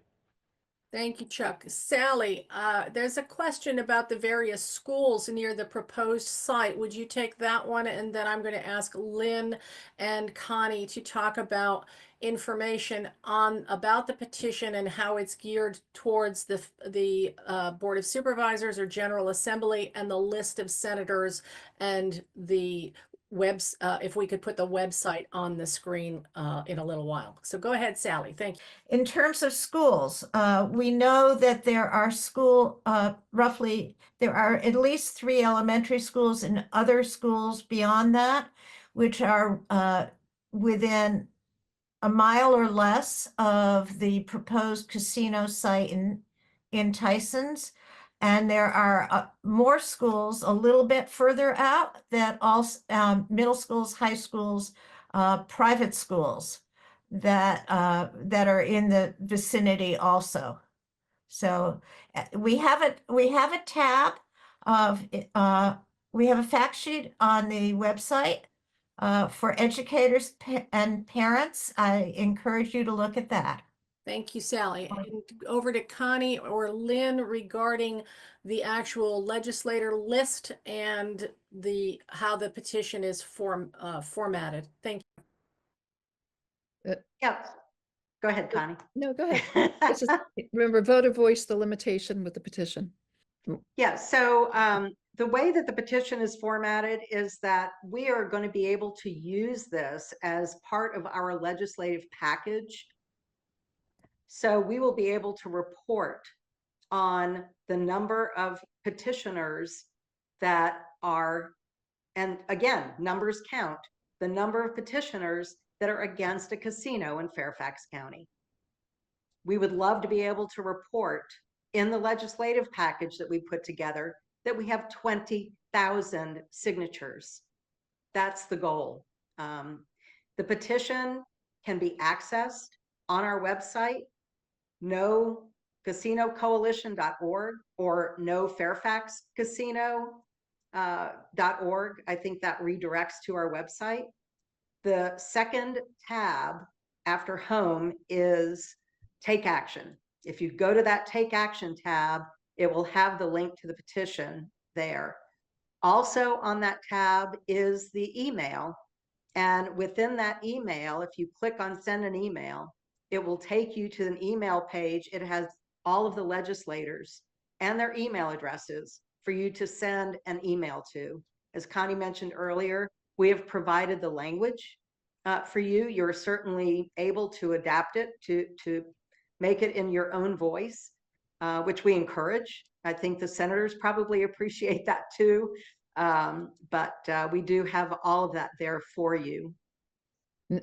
[SPEAKER 2] Thank you, Chuck. Sally, there's a question about the various schools near the proposed site. Would you take that one? And then I'm going to ask Lynn and Connie to talk about information about the petition and how it's geared towards the Board of Supervisors or General Assembly and the list of senators and the if we could put the website on the screen in a little while. So go ahead, Sally. Thank you.
[SPEAKER 4] In terms of schools, we know that there are there are at least 3 elementary schools and other schools beyond that, which are within a mile or less of the proposed casino site in Tysons. And there are more schools a little bit further out that also middle schools, high schools, private schools that are in the vicinity also. So we have a tab of, we have a fact sheet on the website for educators and parents. I encourage you to look at that.
[SPEAKER 2] Thank you, Sally. And over to Connie or Lynn regarding the actual legislator list and how the petition is formatted. Thank
[SPEAKER 1] Yeah, go ahead, Connie.
[SPEAKER 3] No, go ahead. This is, remember, voter voice, the limitation with the petition.
[SPEAKER 1] Yeah, so the way that the petition is formatted is that we are going to be able to use this as part of our legislative package. So we will be able to report on the number of petitioners that are, and again, numbers count, the number of petitioners that are against a casino in Fairfax County. We would love to be able to report in the legislative package that we put together that we have 20,000 signatures. That's the goal. The petition can be accessed on our website, nocasinocoalition.org or No Fairfax Casino.org. I think that redirects to our website. The second tab after home is Take Action. If you go to that Take Action tab, it will have the link to the petition there. Also on that tab is the email. And within that email, if you click on send an email, it will take you to an email page. It has all of the legislators and their email addresses for you to send an email to. As Connie mentioned earlier, we have provided the language for you. You're certainly able to adapt it to make it in your own voice, which we encourage. I think the senators probably appreciate that too. But we do have all of that there for you.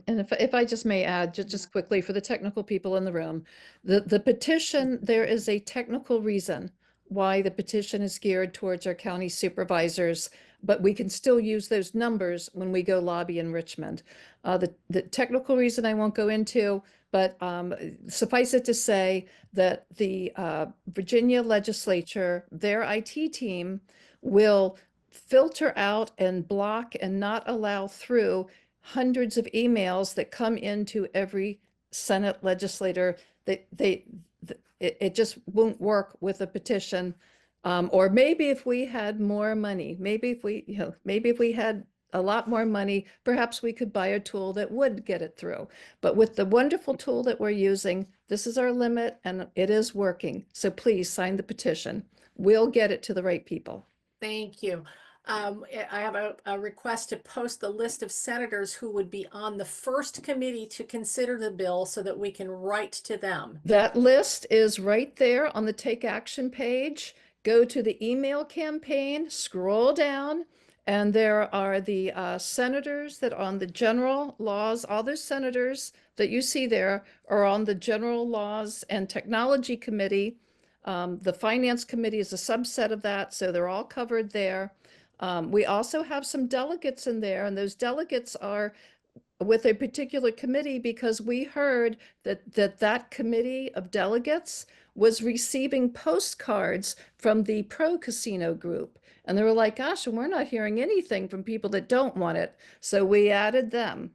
[SPEAKER 3] And if I just may add, just quickly for the technical people in the room, the petition, there is a technical reason why the petition is geared towards our county supervisors, but we can still use those numbers when we go lobby in Richmond. The technical reason I won't go into, but suffice it to say that the Virginia legislature, their IT team will filter out and block and not allow through hundreds of emails that come into every Senate legislator. It just won't work with a petition. Or maybe if we had more money, maybe if we had a lot more money, perhaps we could buy a tool that would get it through. But with the wonderful tool that we're using, this is our limit and it is working. So please sign the petition. We'll get it to the right people.
[SPEAKER 2] Thank you. I have a request to post the list of senators who would be on the first committee to consider the bill so that we can write to them.
[SPEAKER 3] That list is right there on the Take Action page. Go to the email campaign, scroll down, and there are the senators that are on the general laws. All those senators that you see there are on the general laws and technology committee. The finance committee is a subset of that, so they're all covered there. We also have some delegates in there, and those delegates are with a particular committee because we heard that committee of delegates was receiving postcards from the pro-casino group. And they were like, gosh, and we're not hearing anything from people that don't want it. So we added them.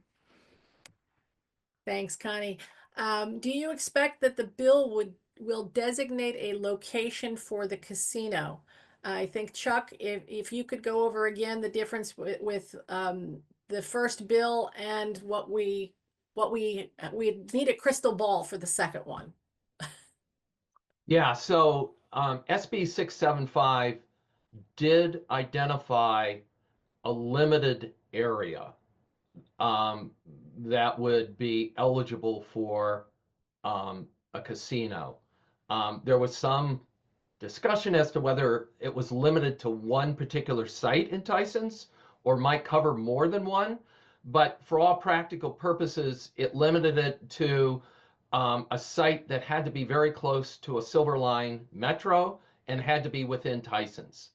[SPEAKER 2] Thanks, Connie. Do you expect that the bill will designate a location for the casino? I think, Chuck, if you could go over again the difference with the first bill and what we need a crystal ball for the second one.
[SPEAKER 6] Yeah, so SB 675 did identify a limited area that would be eligible for a casino. There was some discussion as to whether it was limited to one particular site in Tysons or might cover more than one, but for all practical purposes, it limited it to a site that had to be very close to a Silver Line metro and had to be within Tysons.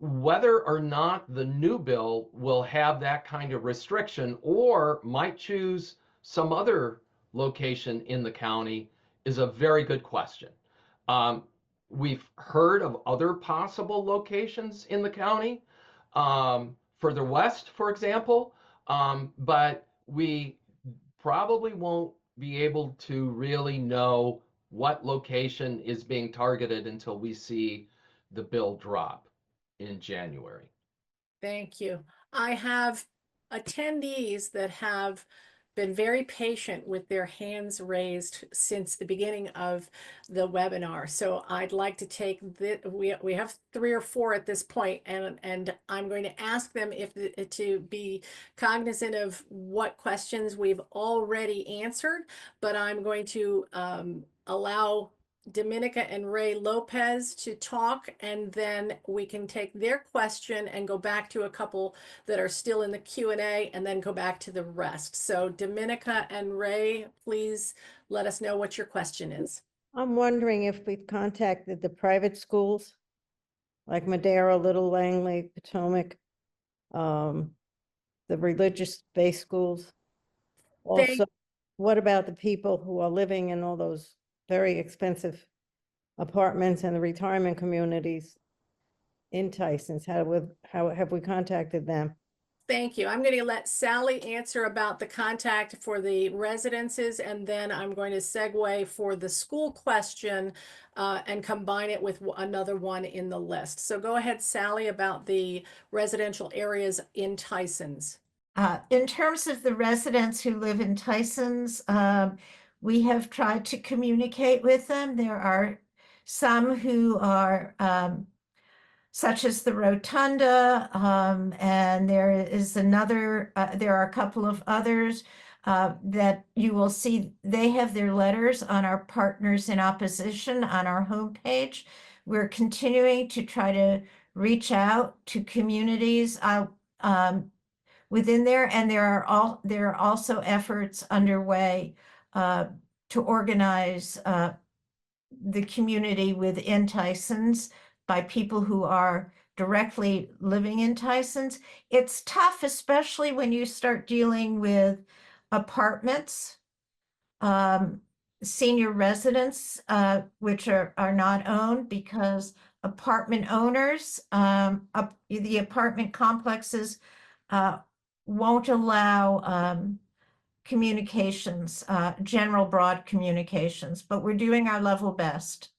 [SPEAKER 6] Whether or not the new bill will have that kind of restriction or might choose some other location in the county is a very good question. We've heard of other possible locations in the county, further west, for example, but we probably won't be able to really know what location is being targeted until we see the bill drop in January.
[SPEAKER 2] Thank you. I have attendees that have been very patient with their hands raised since the beginning of the webinar. So I'd like to take we have 3 or 4 at this point, and I'm going to ask them to be cognizant of what questions we've already answered, but I'm going to allow Dominica and Ray Lopez to talk, and then we can take their question and go back to a couple that are still in the Q&A and then go back to the rest. So Dominica and Ray, please let us know what your question is.
[SPEAKER 7] I'm wondering if we've contacted the private schools like Madera, Little Langley, Potomac, the religious-based schools. Also, what about the people who are living in all those very expensive apartments and the retirement communities in Tysons? How have we contacted them?
[SPEAKER 2] Thank you. I'm going to let Sally answer about the contact for the residences, and then I'm going to segue for the school question and combine it with another one in the list. So go ahead, Sally, about the residential areas in Tysons.
[SPEAKER 4] In terms of the residents who live in Tysons, we have tried to communicate with them. There are some who are such as the Rotunda, and there is another, there are a couple of others that you will see. They have their letters on our Partners in Opposition on our homepage. We're continuing to try to reach out to communities within there, and there are also efforts underway to organize the community within Tysons by people who are directly living in Tysons. It's tough, especially when you start dealing with apartments, senior residents, which are not owned, because apartment owners, the apartment complexes won't allow communications, general broad communications, but we're doing our level best.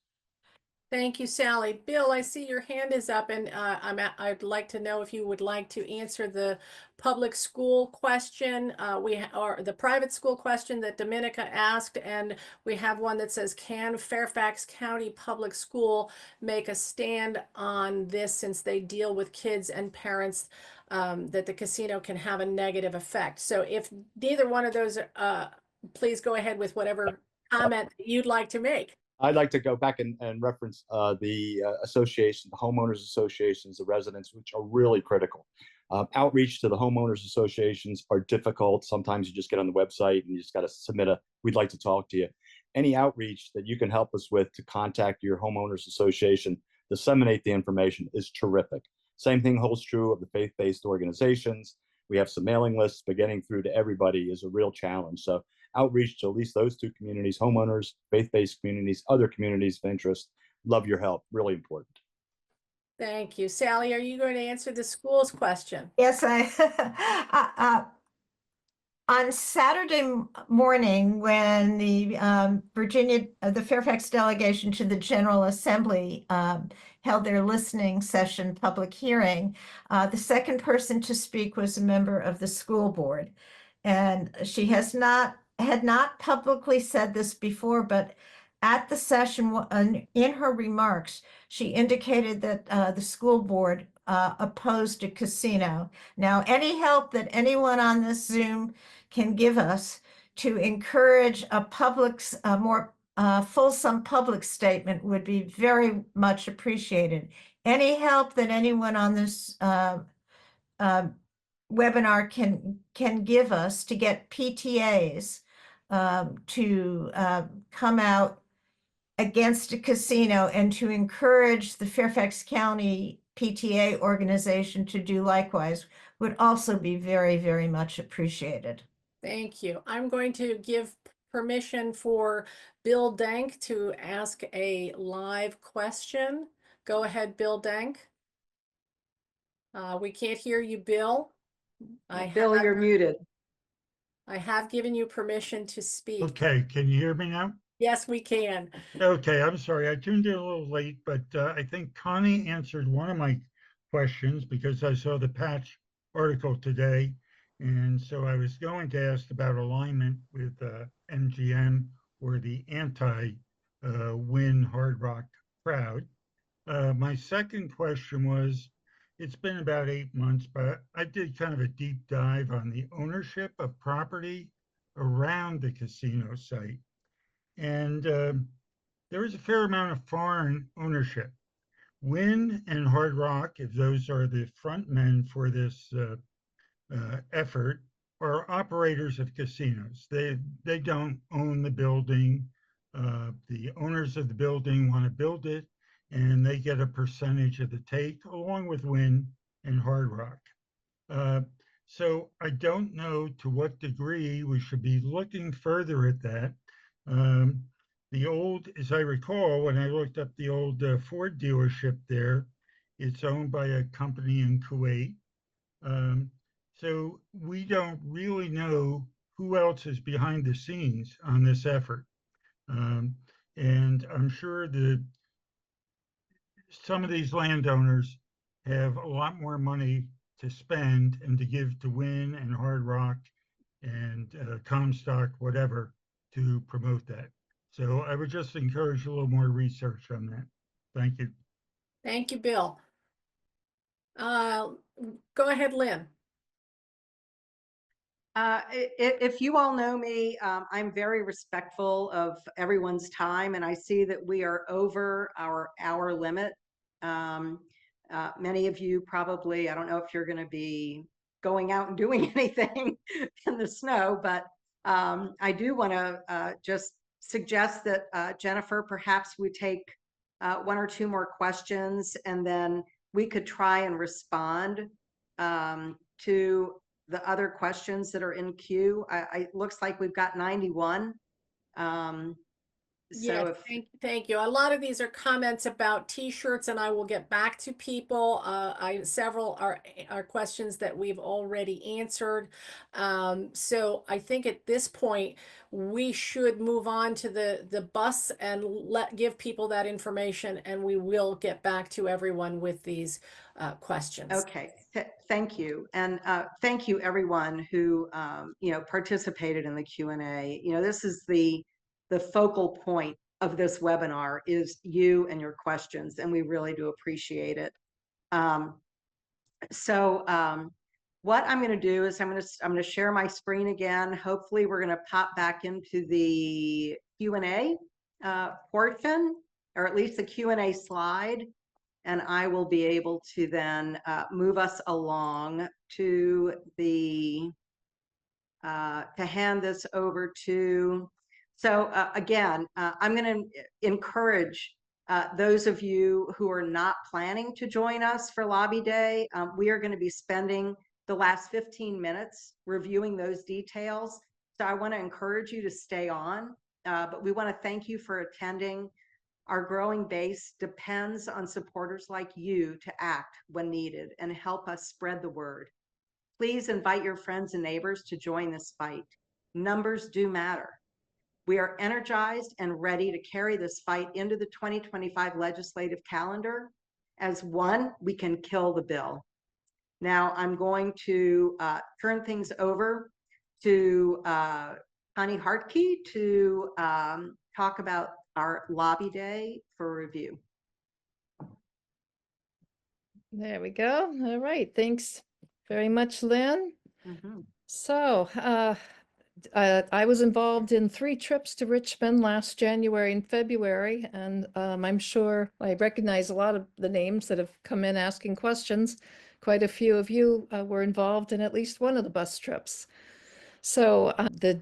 [SPEAKER 2] Thank you, Sally. Bill, I see your hand is up, and I'd like to know if you would like to answer the public school question, or the private school question that Dominica asked, and we have one that says, can Fairfax County Public School make a stand on this, since they deal with kids and parents that the casino can have a negative effect? So if neither one of those, please go ahead with whatever comment you'd like to make.
[SPEAKER 8] I'd like to go back and reference the association, the homeowners associations, the residents, which are really critical. Outreach to the homeowners associations are difficult. Sometimes you just get on the website and you just got to submit we'd like to talk to you. Any outreach that you can help us with to contact your homeowners association, disseminate the information, is terrific. Same thing holds true of the faith-based organizations. We have some mailing lists, but getting through to everybody is a real challenge. So outreach to at least those two communities, homeowners, faith-based communities, other communities of interest. Love your help, really important.
[SPEAKER 2] Thank you. Sally, are you going to answer the schools question?
[SPEAKER 4] Yes, on Saturday morning, when the the Fairfax delegation to the General Assembly held their listening session public hearing, the second person to speak was a member of the school board. And she had not publicly said this before, but at the session, in her remarks, she indicated that the school board opposed a casino. Now, any help that anyone on this Zoom can give us to encourage a more fulsome public statement would be very much appreciated. Any help that anyone on this webinar can give us to get PTAs to come out against a casino and to encourage the Fairfax County PTA organization to do likewise would also be very, very much appreciated.
[SPEAKER 2] Thank you. I'm going to give permission for Bill Dank to ask a live question. Go ahead, Bill Dank. We can't hear you, Bill.
[SPEAKER 1] Bill, you're muted.
[SPEAKER 2] I have given you permission to speak.
[SPEAKER 9] Okay, can you hear me now?
[SPEAKER 2] Yes, we can.
[SPEAKER 9] Okay, I'm sorry, I tuned in a little late, but I think Connie answered one of my questions because I saw the patch article today. And so I was going to ask about alignment with MGM or the anti-Wynn Hard Rock crowd. My second question was, it's been about 8 months, but I did kind of a deep dive on the ownership of property around the casino site. And there is a fair amount of foreign ownership. Wynn and Hard Rock, if those are the front men for this effort, are operators of casinos. They don't own the building. The owners of the building want to build it, and they get a percentage of the take, along with Wynn and Hard Rock. So I don't know to what degree we should be looking further at that. The old, as I recall, when I looked up the old Ford dealership there, it's owned by a company in Kuwait. So we don't really know who else is behind the scenes on this effort. And I'm sure that some of these landowners have a lot more money to spend and to give to Wynn and Hard Rock and Comstock, whatever, to promote that. So I would just encourage a little more research on that. Thank you.
[SPEAKER 2] Thank you, Bill. Go ahead, Lynn.
[SPEAKER 1] If you all know me, I'm very respectful of everyone's time, and I see that we are over our hour limit. Many of you probably, I don't know if you're going to be going out and doing anything in the snow, but I do want to just suggest that Jennifer, perhaps we take one or two more questions, and then we could try and respond to the other questions that are in queue. It looks like we've got 91.
[SPEAKER 2] Yes, thank you. A lot of these are comments about T-shirts, and I will get back to people. Several are questions that we've already answered. So I think at this point we should move on to the bus and give people that information, and we will get back to everyone with these questions.
[SPEAKER 1] Okay, thank you, and thank you everyone who participated in the Q&A. This is the focal point of this webinar is you and your questions, and we really do appreciate it. What I'm going to do is I'm going to share my screen again. Hopefully we're going to pop back into the Q&A portion, or at least the Q&A slide, and I will be able to then move us along to the to hand this over to. So again, I'm going to encourage those of you who are not planning to join us for Lobby Day. We are going to be spending the last 15 minutes reviewing those details. So I want to encourage you to stay on, but we want to thank you for attending. Our growing base depends on supporters like you to act when needed and help us spread the word. Please invite your friends and neighbors to join this fight. Numbers do matter. We are energized and ready to carry this fight into the 2025 legislative calendar. As one, we can kill the bill. Now I'm going to turn things over to Connie Hartke to talk about our Lobby Day for review.
[SPEAKER 3] There we go. All right. Thanks very much, Lynn.
[SPEAKER 1] Mm-hmm.
[SPEAKER 3] So I was involved in 3 trips to Richmond last January and February, and I'm sure I recognize a lot of the names that have come in asking questions. Quite a few of you were involved in at least one of the bus trips. So the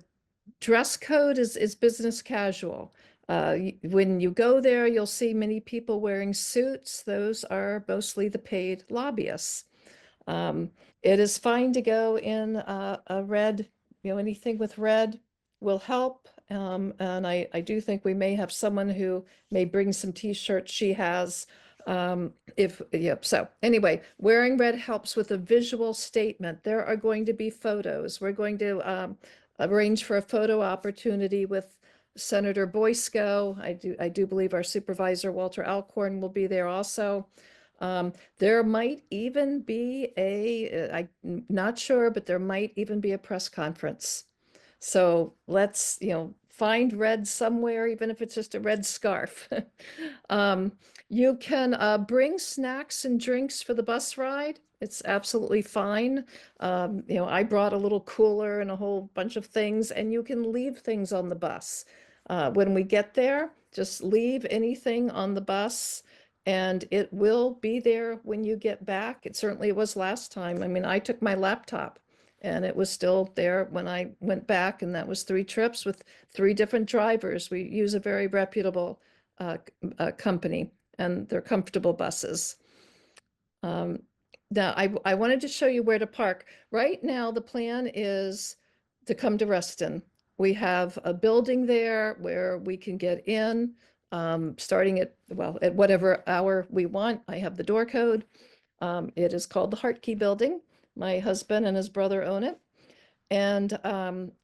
[SPEAKER 3] dress code is business casual. When you go there, you'll see many people wearing suits. Those are mostly the paid lobbyists. It is fine to go in a red, anything with red will help. And I do think we may have someone who may bring some t-shirts she has. So anyway, wearing red helps with a visual statement. There are going to be photos. We're going to arrange for a photo opportunity with Senator Boysko. I do believe our supervisor, Walter Alcorn, will be there also. There might even be I'm not sure, but there might even be a press conference. So let's, find red somewhere, even if it's just a red scarf. You can bring snacks and drinks for the bus ride. It's absolutely fine. I brought a little cooler and a whole bunch of things, and you can leave things on the bus. When we get there, just leave anything on the bus and it will be there when you get back. It certainly was last time. I mean, I took my laptop and it was still there when I went back, and that was 3 trips with 3 different drivers. We use a very reputable company, and they're comfortable buses. Now, I wanted to show you where to park. Right now, the plan is to come to Reston. We have a building there where we can get in, starting at whatever hour we want. I have the door code. It is called the Hartkey Building. My husband and his brother own it. And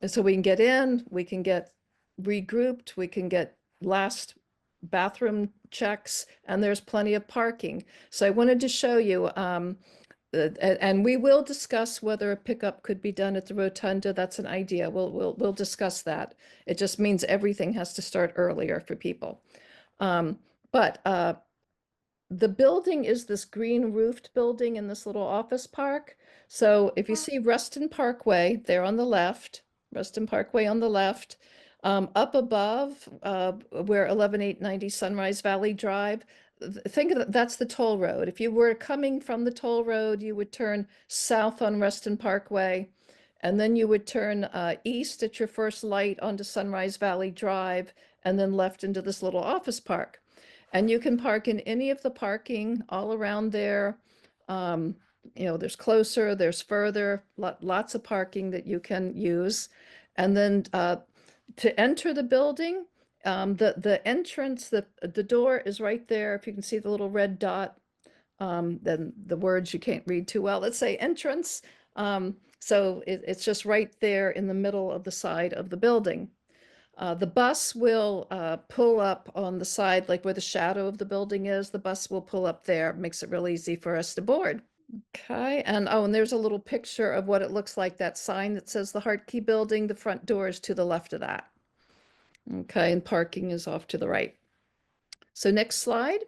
[SPEAKER 3] so we can get in, we can get regrouped, we can get last bathroom checks, and there's plenty of parking. So I wanted to show you, and we will discuss whether a pickup could be done at the rotunda. That's an idea. We'll discuss that. It just means everything has to start earlier for people. But the building is this green roofed building in this little office park. So if you see Reston Parkway there on the left, Reston Parkway on the left, up above where 11890 Sunrise Valley Drive, think of that's the toll road. If you were coming from the toll road, you would turn south on Reston Parkway, and then you would turn east at your first light onto Sunrise Valley Drive, and then left into this little office park. And you can park in any of the parking all around there. There's closer, there's further, lots of parking that you can use. And then to enter the building, the entrance, the door is right there. If you can see the little red dot, then the words you can't read too well. Let's say entrance. So it's just right there in the middle of the side of the building. The bus will pull up on the side, like where the shadow of the building is. The bus will pull up there, makes it real easy for us to board. Okay, and there's a little picture of what it looks like, that sign that says the Hartkey Building. The front door is to the left of that. Okay, and parking is off to the right. So next slide.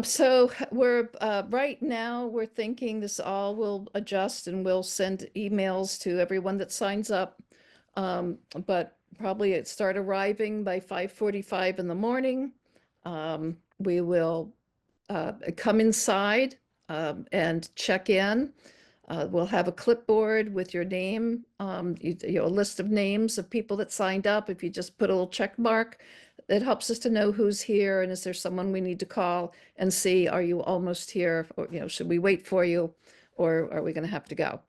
[SPEAKER 3] So we're right now we're thinking this all will adjust, and we'll send emails to everyone that signs up. But probably it start arriving by 5:45 in the morning. We will come inside and check in. We'll have a clipboard with your name, a list of names of people that signed up. If you just put a little check mark, it helps us to know who's here, and is there someone we need to call and see, are you almost here, or should we wait for you, or are we going to have to go?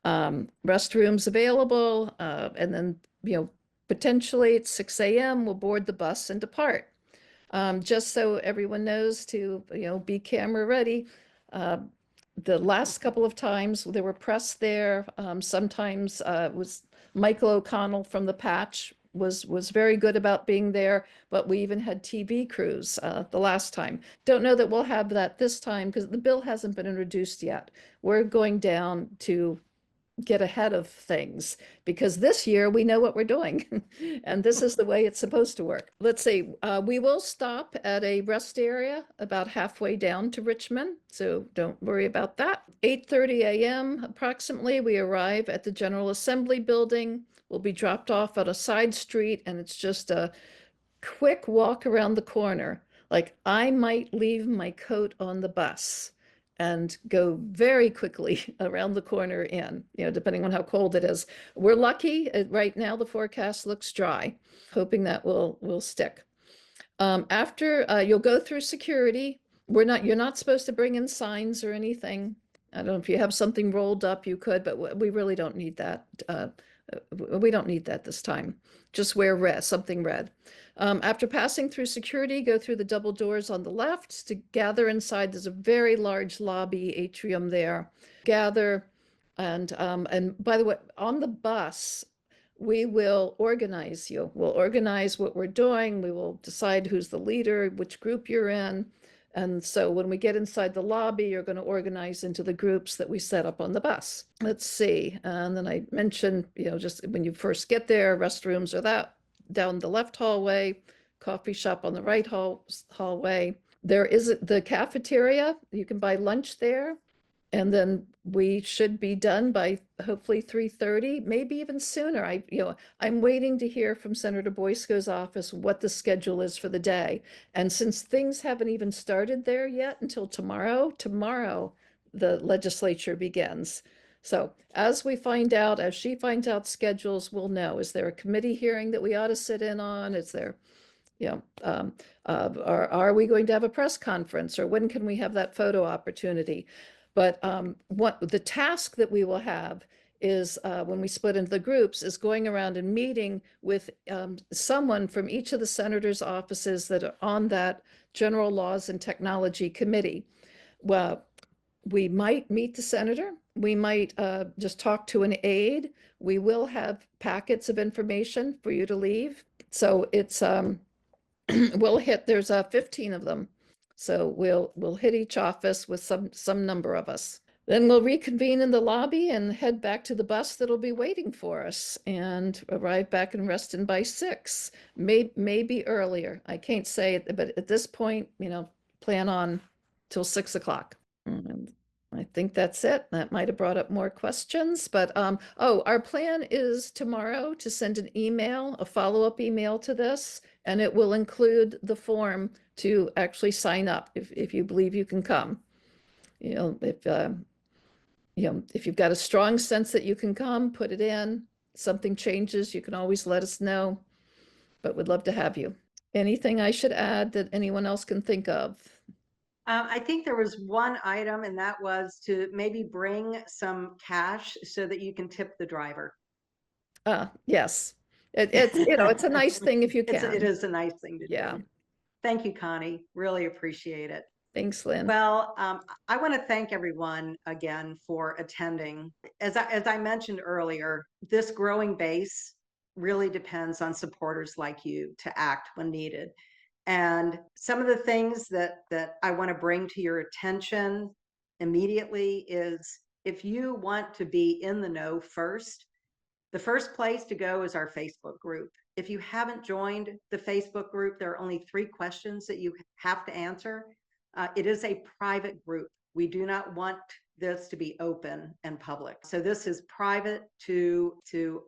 [SPEAKER 3] Restrooms available, and then potentially at 6 a.m. we'll board the bus and depart. Just so everyone knows to be camera ready. The last couple of times there were press there. Sometimes it was Michael O'Connell from the Patch was very good about being there, but we even had TV crews the last time. Don't know that we'll have that this time because the bill hasn't been introduced yet. We're going down to get ahead of things because this year we know what we're doing and this is the way it's supposed to work. Let's see, we will stop at a rest area about halfway down to Richmond, so don't worry about that. 8:30 a.m. approximately, we arrive at the General Assembly building. We'll be dropped off at a side street, and it's just a quick walk around the corner. Like, I might leave my coat on the bus and go very quickly around the corner in, depending on how cold it is. We're lucky. Right now, the forecast looks dry, hoping that will stick. After you'll go through security, you're not supposed to bring in signs or anything. I don't know if you have something rolled up, you could, but we really don't need that. We don't need that this time. Just wear red, something red. After passing through security, go through the double doors on the left to gather inside. There's a very large lobby atrium there. Gather, and by the way, on the bus, we will organize you. We'll organize what we're doing. We will decide who's the leader, which group you're in. And so when we get inside the lobby, you're going to organize into the groups that we set up on the bus. Let's see. And then I mentioned, just when you first get there, restrooms are that down the left hallway, coffee shop on the right hallway. There is the cafeteria. You can buy lunch there. And then we should be done by hopefully 3:30, maybe even sooner. I'm waiting to hear from Senator Boysko's office what the schedule is for the day. And since things haven't even started there yet until tomorrow the legislature begins. So as she finds out schedules, we'll know. Is there a committee hearing that we ought to sit in on? Is there, are we going to have a press conference, or when can we have that photo opportunity? But what the task that we will have is, when we split into the groups, is going around and meeting with someone from each of the senators' offices that are on that General Laws and Technology Committee. Well, we might meet the senator. We might just talk to an aide. We will have packets of information for you to leave. So it's, there's 15 of them. So we'll hit each office with some number of us. Then we'll reconvene in the lobby and head back to the bus that'll be waiting for us and arrive back in Reston by 6, maybe earlier. I can't say it, but at this point, plan on till 6 o'clock. And I think that's it. That might have brought up more questions, but our plan is tomorrow to send an email, a follow-up email to this, and it will include the form to actually sign up if you believe you can come. If you've got a strong sense that you can come, put it in. Something changes, you can always let us know, but we'd love to have you. Anything I should add that anyone else can think of?
[SPEAKER 1] I think there was one item, and that was to maybe bring some cash so that you can tip the driver.
[SPEAKER 3] Yes. It's a nice thing if you can.
[SPEAKER 1] It is a nice thing to
[SPEAKER 3] Yeah.
[SPEAKER 1] do. Thank you, Connie. Really appreciate it.
[SPEAKER 3] Thanks, Lynn.
[SPEAKER 1] Well, I want to thank everyone again for attending. As I mentioned earlier, this growing base really depends on supporters like you to act when needed. And some of the things that I want to bring to your attention immediately is, if you want to be in the know first, the first place to go is our Facebook group. If you haven't joined the Facebook group, there are only 3 questions that you have to answer. It is a private group. We do not want this to be open and public. So this is private to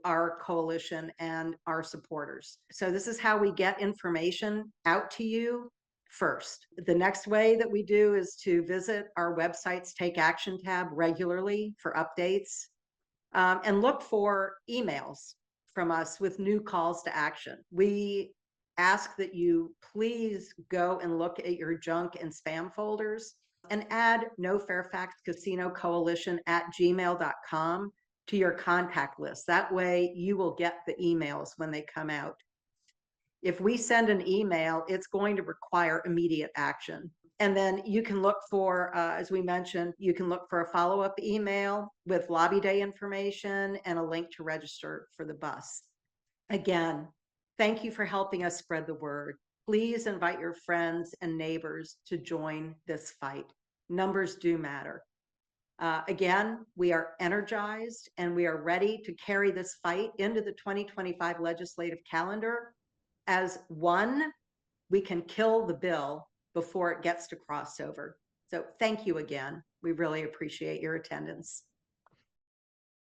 [SPEAKER 1] our coalition and our supporters. So this is how we get information out to you first. The next way that we do is to visit our website's Take Action tab regularly for updates, and look for emails from us with new calls to action. We ask that you please go and look at your junk and spam folders and add No Fairfax Casino Coalition at gmail.com to your contact list. That way you will get the emails when they come out. If we send an email, it's going to require immediate action. And then you can look for, as we mentioned, you can look for a follow-up email with lobby day information and a link to register for the bus. Again, thank you for helping us spread the word. Please invite your friends and neighbors to join this fight. Numbers do matter. Again, we are energized and we are ready to carry this fight into the 2025 legislative calendar. As one, we can kill the bill before it gets to crossover. So thank you again. We really appreciate your attendance.